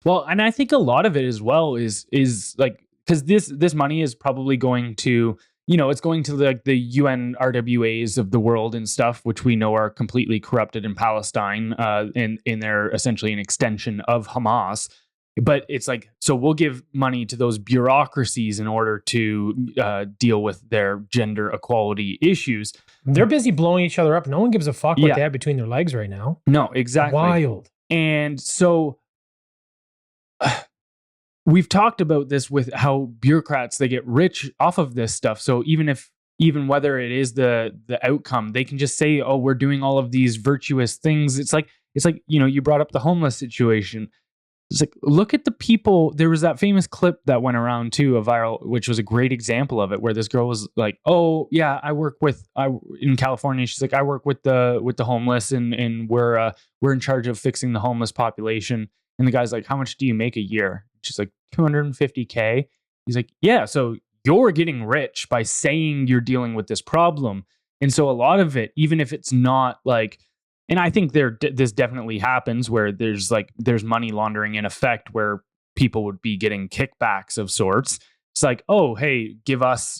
Well, and I think a lot of it as well is like, because this money is probably going to it's going to like the UN RWAs of the world and stuff, which we know are completely corrupted in Palestine, and they're essentially an extension of Hamas. But it's like, so we'll give money to those bureaucracies in order to deal with their gender equality issues. They're busy blowing each other up. No one gives a fuck what they have between their legs right now. No, exactly. Wild. And so we've talked about this with how bureaucrats, they get rich off of this stuff. So even whether it is the outcome, they can just say, oh, we're doing all of these virtuous things. It's like, you brought up the homeless situation. It's like, look at the people. There was that famous clip that went around too, a viral, which was a great example of it, where this girl was like, "Oh yeah, in California." She's like, "I work with the homeless, and we're in charge of fixing the homeless population." And the guy's like, "How much do you make a year?" She's like, $250K. He's like, "Yeah, so you're getting rich by saying you're dealing with this problem." And so a lot of it, even if it's not like. And I think this definitely happens where there's money laundering in effect, where people would be getting kickbacks of sorts. It's like, oh, hey, give Iraq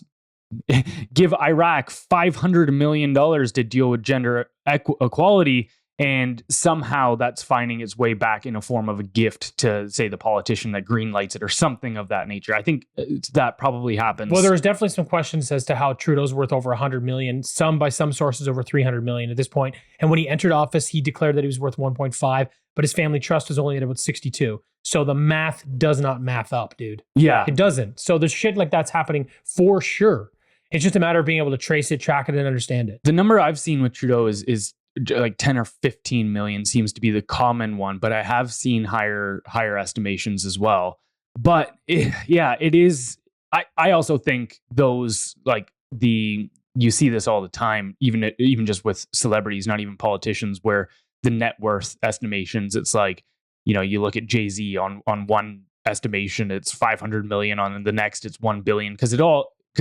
$500 million to deal with gender equality. And somehow that's finding its way back in a form of a gift to, say, the politician that greenlights it or something of that nature. I think that probably happens. Well, there's definitely some questions as to how Trudeau's worth over 100 million, by some sources over 300 million at this point. And when he entered office, he declared that he was worth 1.5, but his family trust was only at about 62. So the math does not math up, dude. Yeah. It doesn't. So there's shit like that's happening for sure. It's just a matter of being able to trace it, track it, and understand it. The number I've seen with Trudeau is like 10 or 15 million seems to be the common one, but I have seen higher estimations as well. But it is. I also think those you see this all the time, even just with celebrities, not even politicians, where the net worth estimations, it's like, you look at Jay-Z on one estimation, it's 500 million, on the next it's 1 billion, because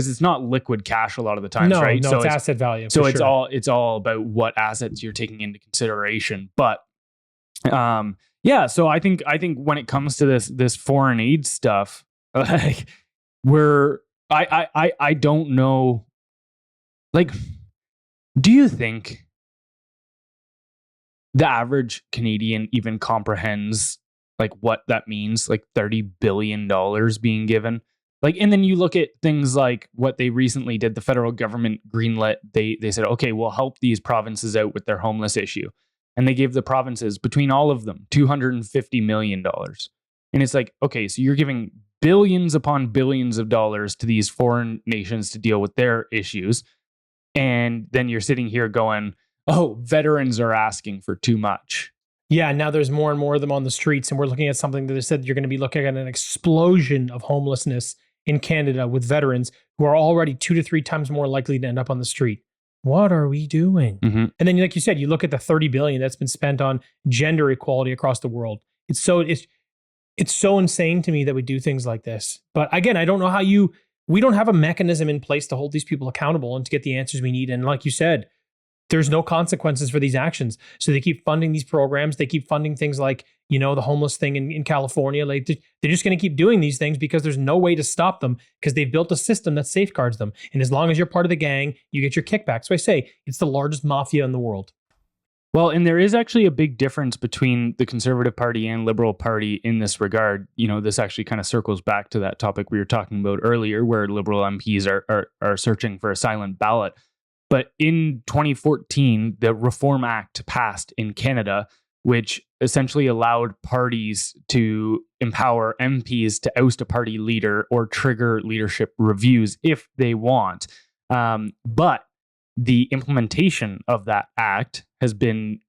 it's not liquid cash a lot of the times, right? No, it's asset value. So it's all about what assets you're taking into consideration. But so I think when it comes to this foreign aid stuff, like I don't know. Like, do you think the average Canadian even comprehends like what that means? Like $30 billion being given? Like, and then you look at things like what they recently did, the federal government greenlit, they said, okay, we'll help these provinces out with their homeless issue. And they gave the provinces, between all of them, $250 million. And it's like, okay, so you're giving billions upon billions of dollars to these foreign nations to deal with their issues. And then you're sitting here going, oh, veterans are asking for too much. Yeah, now there's more and more of them on the streets. And we're looking at something that they said you're going to be looking at an explosion of homelessness in Canada with veterans who are already 2 to 3 times more likely to end up on the street. What are we doing? Mm-hmm. And then, like you said, you look at the $30 billion that's been spent on gender equality across the world. It's so insane to me that we do things like this. But again, I don't know we don't have a mechanism in place to hold these people accountable and to get the answers we need. And like you said, there's no consequences for these actions. So they keep funding these programs. They keep funding things like, the homeless thing in California. Like they're just going to keep doing these things because there's no way to stop them because they've built a system that safeguards them. And as long as you're part of the gang, you get your kickback. So I say it's the largest mafia in the world. Well, and there is actually a big difference between the Conservative Party and Liberal Party in this regard. This actually kind of circles back to that topic we were talking about earlier, where Liberal MPs are searching for a silent ballot. But in 2014, the Reform Act passed in Canada, which essentially allowed parties to empower MPs to oust a party leader or trigger leadership reviews if they want. But the implementation of that act has been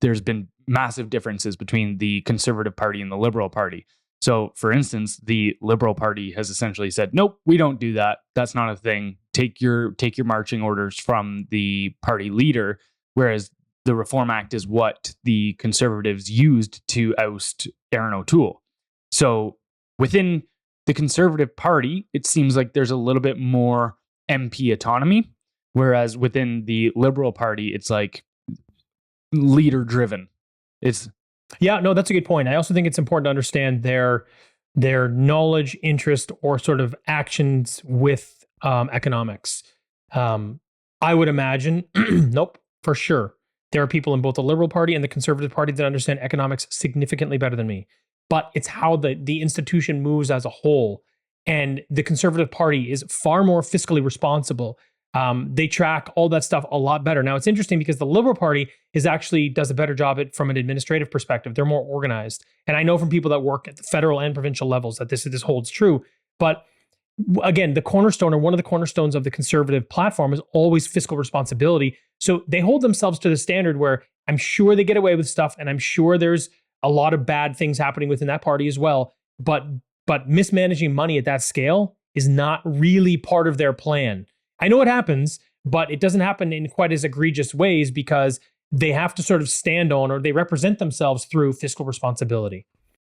there's been massive differences between the Conservative Party and the Liberal Party. So, for instance, the Liberal Party has essentially said, nope, we don't do that. That's not a thing. Take your marching orders from the party leader, whereas the Reform Act is what the Conservatives used to oust Erin O'Toole. So within the Conservative Party, it seems like there's a little bit more MP autonomy, whereas within the Liberal Party, it's like leader driven. Yeah, no, that's a good point. I also think it's important to understand their knowledge, interest, or sort of actions with economics. I would imagine, nope, for sure. There are people in both the Liberal Party and the Conservative Party that understand economics significantly better than me. But it's how the institution moves as a whole. And the Conservative Party is far more fiscally responsible. They track all that stuff a lot better. Now, it's interesting because the Liberal Party does a better job from an administrative perspective. They're more organized. And I know from people that work at the federal and provincial levels that this holds true. But again, the cornerstone, or one of the cornerstones of the Conservative platform, is always fiscal responsibility. So they hold themselves to the standard where I'm sure they get away with stuff, and I'm sure there's a lot of bad things happening within that party as well. But mismanaging money at that scale is not really part of their plan. I know it happens, but it doesn't happen in quite as egregious ways because they have to sort of stand on, or they represent themselves through fiscal responsibility.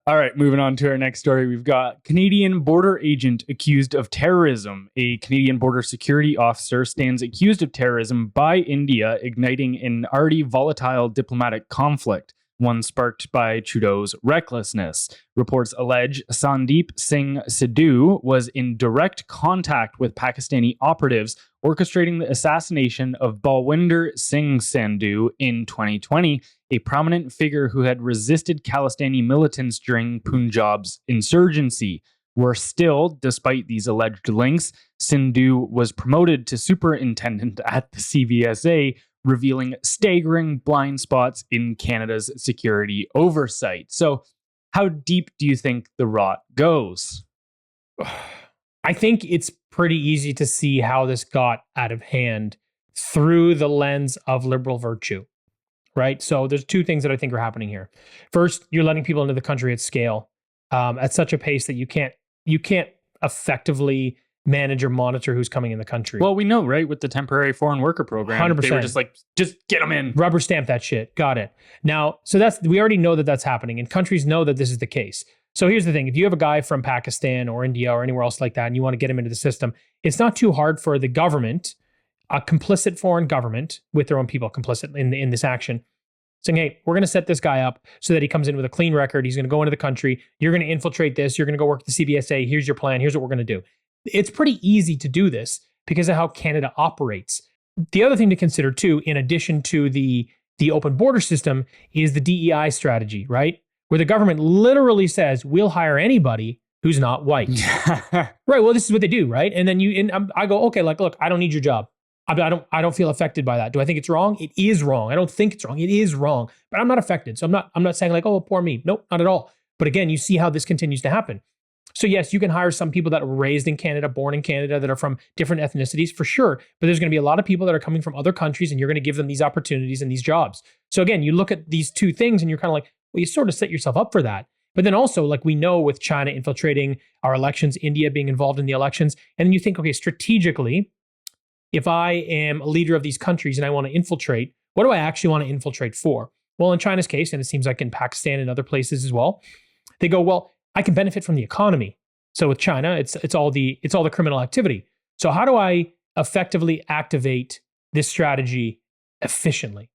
All right, moving on to our next story. We've got Canadian border agent accused of terrorism. A Canadian border security officer stands accused of terrorism by India, igniting an already volatile diplomatic conflict, one sparked by Trudeau's recklessness. Reports allege Sandeep Singh Sidhu was in direct contact with Pakistani operatives orchestrating the assassination of Balwinder Singh Sandhu in 2020, a prominent figure who had resisted Khalistani militants during Punjab's insurgency. Worse still, despite these alleged links, Sindhu was promoted to superintendent at the CBSA, revealing staggering blind spots in Canada's security oversight. So, how deep do you think the rot goes? I think it's pretty easy to see how this got out of hand through the lens of liberal virtue, right? So there's two things that I think are happening here. First, you're letting people into the country at scale, at such a pace that you can't effectively manage or monitor who's coming in the country. Well, we know, right? With the temporary foreign worker program, 100%. They were just like, just get them in. Rubber stamp that shit. Got it. Now, we already know that that's happening, and countries know that this is the case. So here's the thing. If you have a guy from Pakistan or India or anywhere else like that, and you want to get him into the system, it's not too hard for the government, a complicit foreign government with their own people complicit in this action, saying, hey, we're going to set this guy up so that he comes in with a clean record. He's going to go into the country. You're going to infiltrate this. You're going to go work at the CBSA. Here's your plan. Here's what we're going to do. It's pretty easy to do this because of how Canada operates. The other thing to consider too, in addition to the open border system, is the DEI strategy, right? Where the government literally says, we'll hire anybody who's not white. Right. Well, this is what they do, right? And then I go, okay, look, I don't need your job. I don't feel affected by that. Do I think it's wrong? It is wrong. I don't think it's wrong. It is wrong. But I'm not affected. So I'm not saying like, oh, poor me. Nope, not at all. But again, you see how this continues to happen. So yes, you can hire some people that were raised in Canada, born in Canada, that are from different ethnicities for sure. But there's going to be a lot of people that are coming from other countries, and you're going to give them these opportunities and these jobs. So again, you look at these two things and you're kind of like, well, you sort of set yourself up for that. But then also, like we know with China infiltrating our elections, India being involved in the elections, and then you think, okay, strategically, if I am a leader of these countries and I want to infiltrate, what do I actually want to infiltrate for? Well, in China's case, and it seems like in Pakistan and other places as well, they go, well, I can benefit from the economy. So with China, it's all the criminal activity. So how do I effectively activate this strategy efficiently?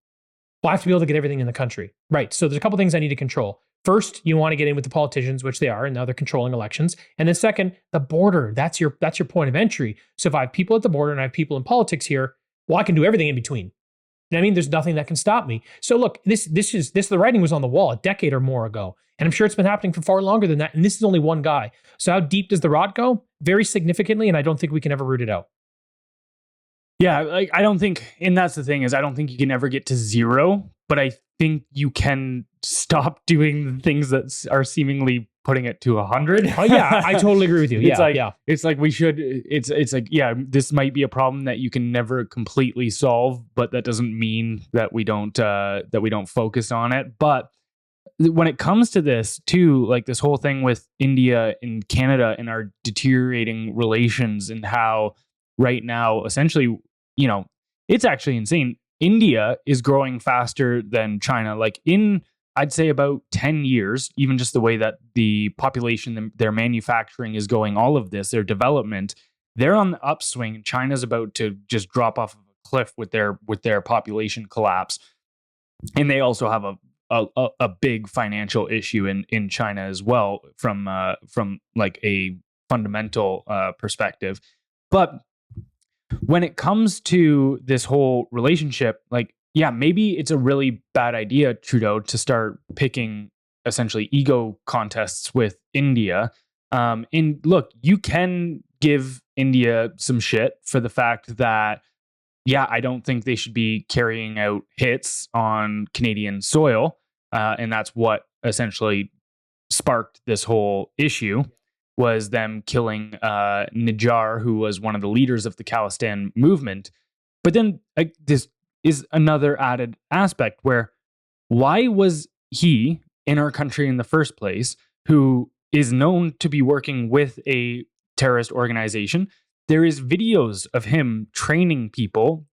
Well, I have to be able to get everything in the country. Right. So there's a couple things I need to control. First, you want to get in with the politicians, which they are, and now they're controlling elections. And then second, the border. That's your point of entry. So if I have people at the border and I have people in politics here, well, I can do everything in between. You know what I mean? There's nothing that can stop me. So look, the writing was on the wall a decade or more ago. And I'm sure it's been happening for far longer than that. And this is only one guy. So how deep does the rot go? Very significantly. And I don't think we can ever root it out. Yeah, I don't think, and that's the thing, is I don't think you can ever get to zero, but I think you can stop doing the things that are seemingly putting it to 100. Oh yeah, I totally agree with you. Yeah, it's like we should. It's like, yeah, this might be a problem that you can never completely solve, but that doesn't mean that we don't focus on it. But when it comes to this too, like this whole thing with India and Canada and our deteriorating relations, and how right now, essentially, you know, it's actually insane. India is growing faster than China. Like in, I'd say about 10 years, even just the way that the population, their manufacturing is going, all of this, their development, they're on the upswing. China's about to just drop off of a cliff with their population collapse. And they also have a big financial issue in China as well, from like a fundamental perspective. But when it comes to this whole relationship, like, yeah, maybe it's a really bad idea, Trudeau, to start picking essentially ego contests with India. And look, you can give India some shit for the fact that, yeah, I don't think they should be carrying out hits on Canadian soil. And that's what essentially sparked this whole issue, was them killing Nijar, who was one of the leaders of the Khalistan movement. But then this is another added aspect where, why was he in our country in the first place, who is known to be working with a terrorist organization? There is videos of him training people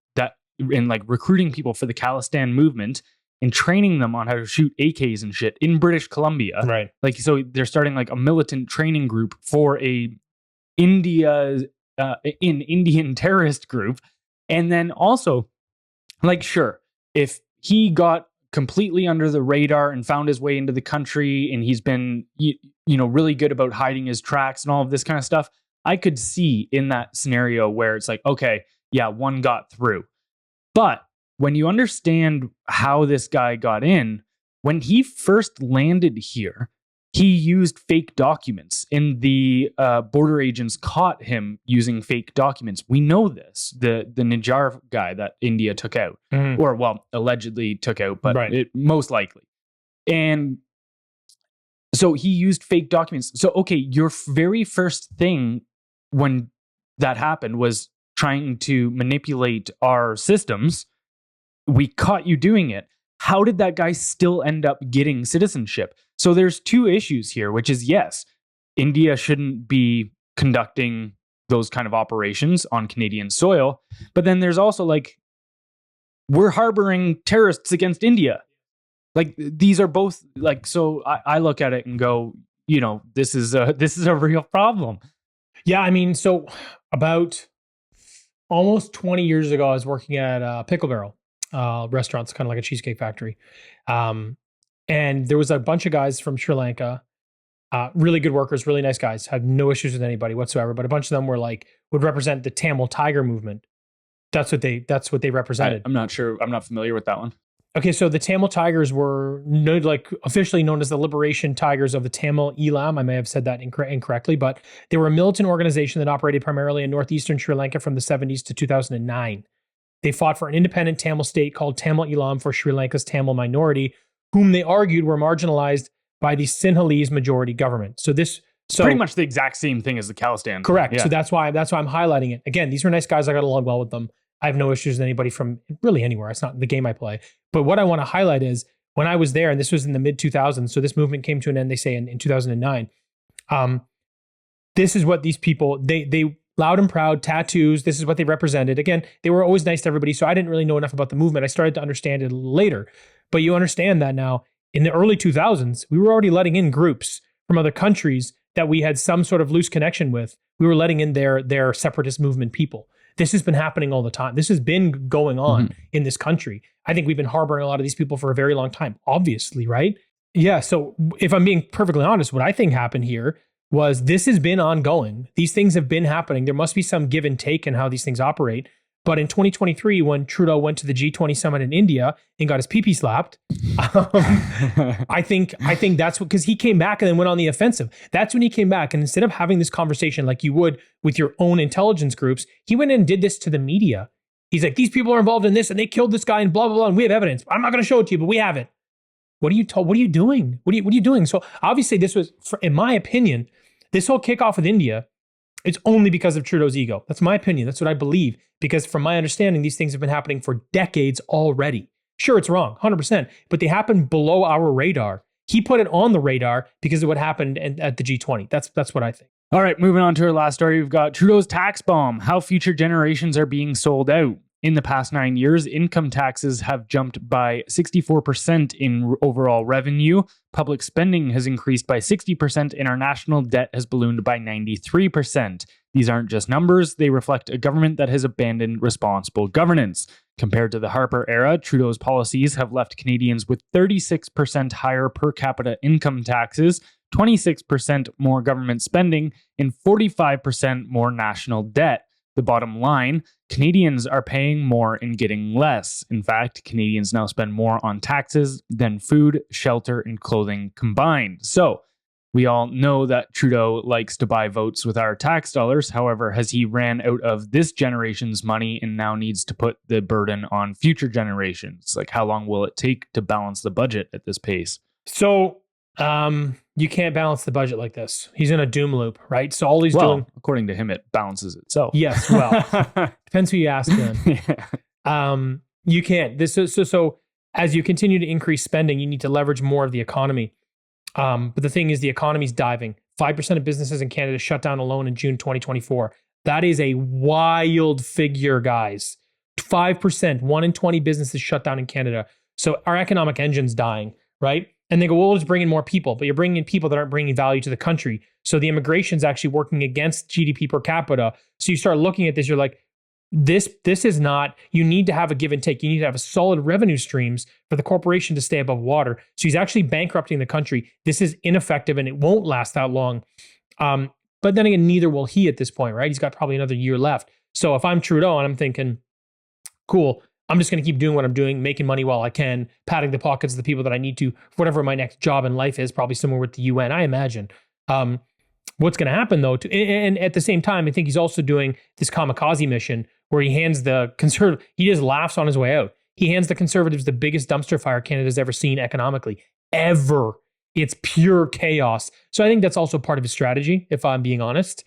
and like recruiting people for the Khalistan movement and training them on how to shoot AKs and shit in British Columbia. Right. Like, so they're starting like a militant training group for an Indian terrorist group. And then also, like, sure, if he got completely under the radar and found his way into the country and he's been, really good about hiding his tracks and all of this kind of stuff, I could see in that scenario where it's like, okay, yeah, one got through. But when you understand how this guy got in, when he first landed here, he used fake documents, and the border agents caught him using fake documents. We know this. The Nijar guy that India took out, or well, allegedly took out, but most likely. And so he used fake documents. So, okay, your very first thing when that happened was trying to manipulate our systems. We caught you doing it. How did that guy still end up getting citizenship? So there's two issues here, which is, yes, India shouldn't be conducting those kind of operations on Canadian soil. But then there's also like, we're harboring terrorists against India. Like, these are both like, so I look at it and go, this is a real problem. Yeah. I mean, so about almost 20 years ago, I was working at Pickle Barrel restaurants, kind of like a cheesecake factory. And there was a bunch of guys from Sri Lanka, really good workers, really nice guys, had no issues with anybody whatsoever. But a bunch of them would represent the Tamil Tiger movement. That's what they represented. I'm not sure. I'm not familiar with that one. Okay, so the Tamil Tigers were officially known as the Liberation Tigers of the Tamil Elam. I may have said that incorrectly, but they were a militant organization that operated primarily in northeastern Sri Lanka from the 70s to 2009. They fought for an independent Tamil state called Tamil Elam for Sri Lanka's Tamil minority, whom they argued were marginalized by the Sinhalese majority government. So pretty much the exact same thing as the Khalistan. Correct. Yeah. So that's why I'm highlighting it. Again, these were nice guys. I got along well with them. I have no issues with anybody from really anywhere. It's not the game I play. But what I want to highlight is when I was there, and this was in the mid 2000s, so this movement came to an end, they say in 2009. This is what these people, they loud and proud, tattoos, this is what they represented. Again, they were always nice to everybody, so I didn't really know enough about the movement. I started to understand it later. But you understand that now, in the early 2000s, we were already letting in groups from other countries that we had some sort of loose connection with. We were letting in their separatist movement people. This has been happening all the time. This has been going on in this country. I think we've been harboring a lot of these people for a very long time, obviously, right? Yeah, so if I'm being perfectly honest, what I think happened here was this has been ongoing. These things have been happening. There must be some give and take in how these things operate. But in 2023, when Trudeau went to the G20 summit in India and got his pee-pee slapped, I think that's what, because he came back and then went on the offensive. That's when he came back. And instead of having this conversation like you would with your own intelligence groups, he went in and did this to the media. He's like, these people are involved in this and they killed this guy and blah, blah, blah. And we have evidence. I'm not going to show it to you, but we have it. What are you doing? What are you doing? So obviously this was, in my opinion, this whole kickoff with India, it's only because of Trudeau's ego. That's my opinion. That's what I believe. Because from my understanding, these things have been happening for decades already. Sure, it's wrong, 100%, but they happened below our radar. He put it on the radar because of what happened at the G20. That's what I think. All right, moving on to our last story. We've got Trudeau's tax bomb, how future generations are being sold out. In the past 9 years, income taxes have jumped by 64% in overall revenue. Public spending has increased by 60%, and our national debt has ballooned by 93%. These aren't just numbers, they reflect a government that has abandoned responsible governance. Compared to the Harper era, Trudeau's policies have left Canadians with 36% higher per capita income taxes, 26% more government spending, and 45% more national debt. The bottom line, Canadians are paying more and getting less. In fact, Canadians now spend more on taxes than food, shelter, and clothing combined. So we all know that Trudeau likes to buy votes with our tax dollars. However, has he ran out of this generation's money and now needs to put the burden on future generations? Like, how long will it take to balance the budget at this pace? So you can't balance the budget like this. He's in a doom loop, right? So all he's doing, according to him, it balances itself. Yes, well, depends who you ask then. You can't. So as you continue to increase spending, you need to leverage more of the economy. But the thing is, the economy's diving. 5% of businesses in Canada shut down alone in June 2024. That is a wild figure, guys. 5%, 1 in 20 businesses shut down in Canada. So our economic engine's dying, right? And they go, well, let's bring in more people. But you're bringing in people that aren't bringing value to the country. So the immigration's actually working against GDP per capita. So you start looking at this, you're like, this is not, you need to have a give and take. You need to have a solid revenue streams for the corporation to stay above water. So he's actually bankrupting the country. This is ineffective and it won't last that long. But then again, neither will he at this point, right? He's got probably another year left. So if I'm Trudeau and I'm thinking, cool, I'm just going to keep doing what I'm doing, making money while I can, patting the pockets of the people that I need to, whatever my next job in life is, probably somewhere with the UN, I imagine. What's going to happen though, and at the same time, I think he's also doing this kamikaze mission where he hands the conservative, he just laughs on his way out. He hands the Conservatives the biggest dumpster fire Canada's ever seen economically, ever. It's pure chaos. So I think that's also part of his strategy, if I'm being honest.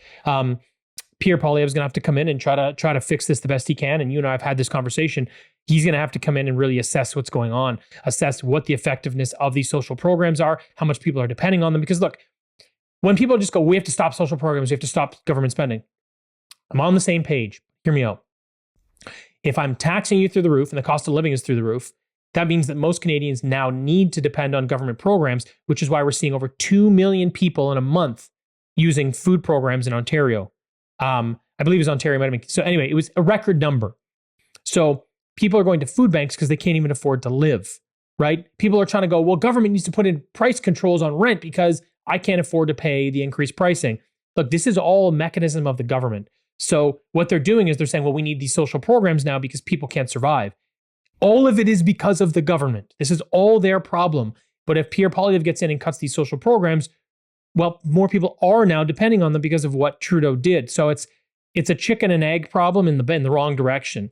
Pierre Poilievre's going to have to come in and try to fix this the best he can. And you and I have had this conversation. He's going to have to come in and really assess what's going on, assess what the effectiveness of these social programs are, how much people are depending on them. Because look, when people just go, we have to stop social programs, we have to stop government spending. I'm on the same page. Hear me out. If I'm taxing you through the roof and the cost of living is through the roof, that means that most Canadians now need to depend on government programs, which is why we're seeing over 2 million people in a month using food programs in Ontario. I believe it was Ontario. Might have been. So anyway, it was a record number. So people are going to food banks because they can't even afford to live, right? People are trying to go, well, government needs to put in price controls on rent because I can't afford to pay the increased pricing. Look, this is all a mechanism of the government. So what they're doing is they're saying, well, we need these social programs now because people can't survive. All of it is because of the government. This is all their problem. But if Pierre Poilievre gets in and cuts these social programs, well, more people are now depending on them because of what Trudeau did. So it's a chicken and egg problem in the wrong direction.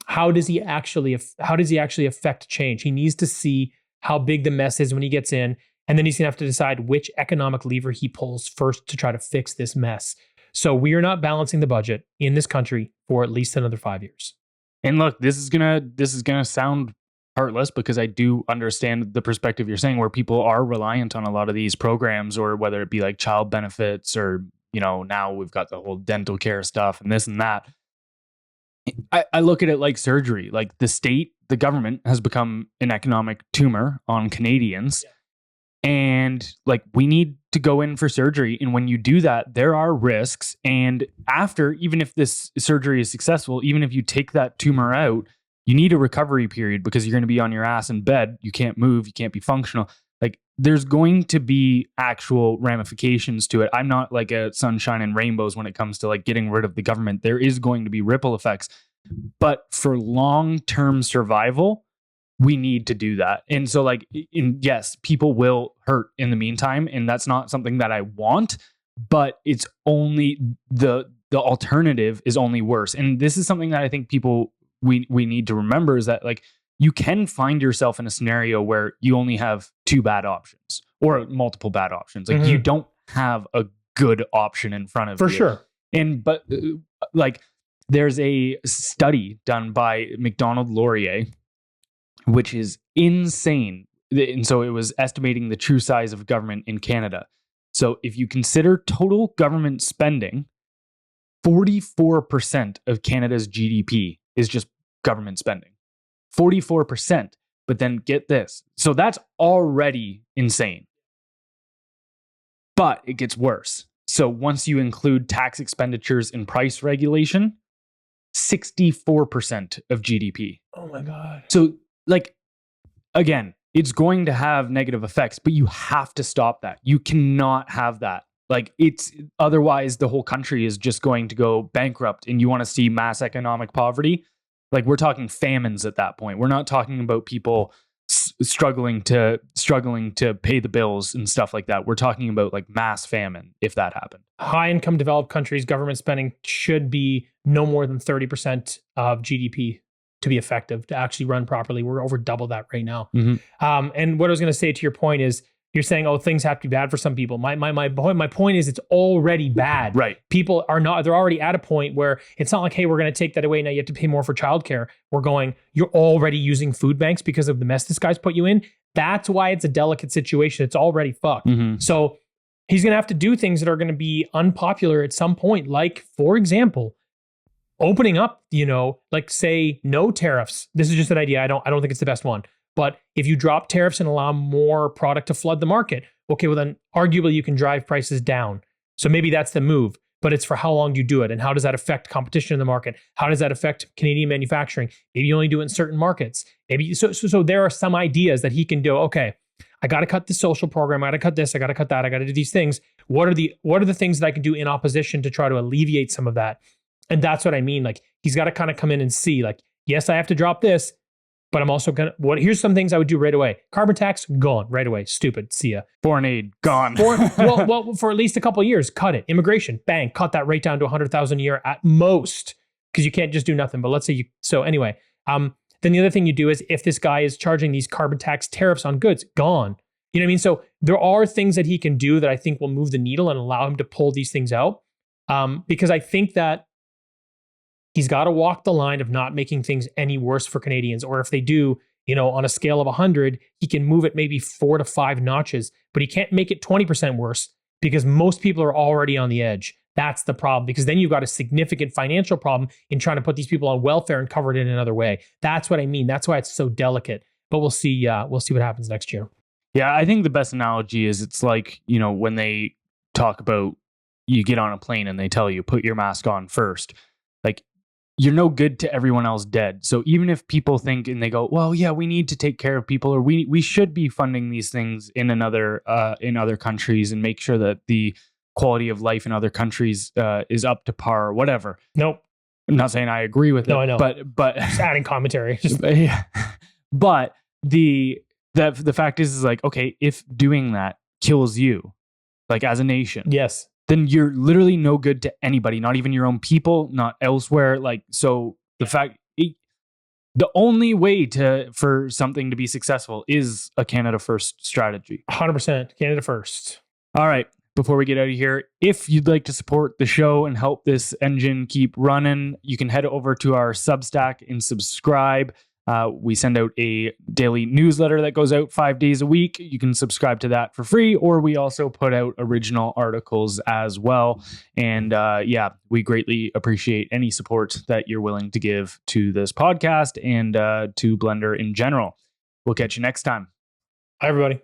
How does he actually affect change? He needs to see how big the mess is when he gets in, and then he's gonna have to decide which economic lever he pulls first to try to fix this mess. So we are not balancing the budget in this country for at least another 5 years. And look, this is gonna sound heartless because I do understand the perspective you're saying, where people are reliant on a lot of these programs, or whether it be like child benefits, or now we've got the whole dental care stuff and this and that. I look at it like surgery. Like the government has become an economic tumor on Canadians. Yeah. And like, we need to go in for surgery. And when you do that, there are risks. And after, even if this surgery is successful, even if you take that tumor out, you need a recovery period because you're going to be on your ass in bed. You can't move. You can't be functional. Like, there's going to be actual ramifications to it. I'm not like a sunshine and rainbows when it comes to like getting rid of the government. There is going to be ripple effects. But for long-term survival, we need to do that. And so like, yes, people will hurt in the meantime. And that's not something that I want, but it's only the alternative is only worse. And this is something that I think people, we need to remember, is that like, you can find yourself in a scenario where you only have 2 bad options or multiple bad options. Like, you don't have a good option in front of you. For sure. But like, there's a study done by McDonald Laurier, which is insane. And so it was estimating the true size of government in Canada. So if you consider total government spending, 44% of Canada's GDP is just government spending. 44%. But then get this. So that's already insane. But it gets worse. So once you include tax expenditures and price regulation, 64% of GDP. Oh my God. So like, again, it's going to have negative effects, but you have to stop that. You cannot have that. Like it's otherwise the whole country is just going to go bankrupt, and you want to see mass economic poverty. Like we're talking famines at that point. We're not talking about people struggling to pay the bills and stuff like that. We're talking about like mass famine if that happened. High income developed countries, government spending should be no more than 30% of GDP to be effective, to actually run properly. We're over double that right now. Mm-hmm. And what I was going to say to your point is, you're saying, oh, things have to be bad for some people. My point is, it's already bad. Right. People are not, they're already at a point where it's not like, hey, we're going to take that away. Now you have to pay more for childcare. We're going, you're already using food banks because of the mess this guy's put you in. That's why it's a delicate situation. It's already fucked. Mm-hmm. So he's going to have to do things that are going to be unpopular at some point. Like, for example, opening up, like say no tariffs. This is just an idea. I don't think it's the best one. But if you drop tariffs and allow more product to flood the market, okay, well then arguably you can drive prices down. So maybe that's the move, but it's for how long do you do it? And how does that affect competition in the market? How does that affect Canadian manufacturing? Maybe you only do it in certain markets. Maybe so there are some ideas that he can do. Okay, I got to cut the social program. I got to cut this. I got to cut that. I got to do these things. What are the things that I can do in opposition to try to alleviate some of that? And that's what I mean. Like he's got to kind of come in and see like, yes, I have to drop this, but I'm also going to, here's some things I would do right away. Carbon tax, gone right away. Stupid. See ya. Foreign aid, gone. Well, for at least a couple of years, cut it. Immigration, bang, cut that right down to 100,000 a year at most, because you can't just do nothing. But let's say so anyway, then the other thing you do is if this guy is charging these carbon tax tariffs on goods, gone. You know what I mean? So there are things that he can do that I think will move the needle and allow him to pull these things out. Because I think that he's got to walk the line of not making things any worse for Canadians. Or if they do, on a scale of 100, he can move it maybe 4 to 5 notches, but he can't make it 20% worse because most people are already on the edge. That's the problem, because then you've got a significant financial problem in trying to put these people on welfare and cover it in another way. That's what I mean. That's why it's so delicate. But we'll see. We'll see what happens next year. Yeah, I think the best analogy is it's like, when they talk about you get on a plane and they tell you put your mask on first. Like, you're no good to everyone else dead. So even if people think and they go, well, yeah, we need to take care of people, or we should be funding these things in other countries and make sure that the quality of life in other countries is up to par or whatever. Nope. I'm not saying I agree with it. No, I know. But just adding commentary. Yeah. But the fact is like, okay, if doing that kills you, like as a nation, yes, then you're literally no good to anybody, not even your own people, not elsewhere. Like, so the only way for something to be successful is a Canada First strategy. 100% Canada First. All right. Before we get out of here, if you'd like to support the show and help this engine keep running, you can head over to our Substack and subscribe. We send out a daily newsletter that goes out 5 days a week. You can subscribe to that for free, or we also put out original articles as well. And we greatly appreciate any support that you're willing to give to this podcast and to Blendr in general. We'll catch you next time. Hi, everybody.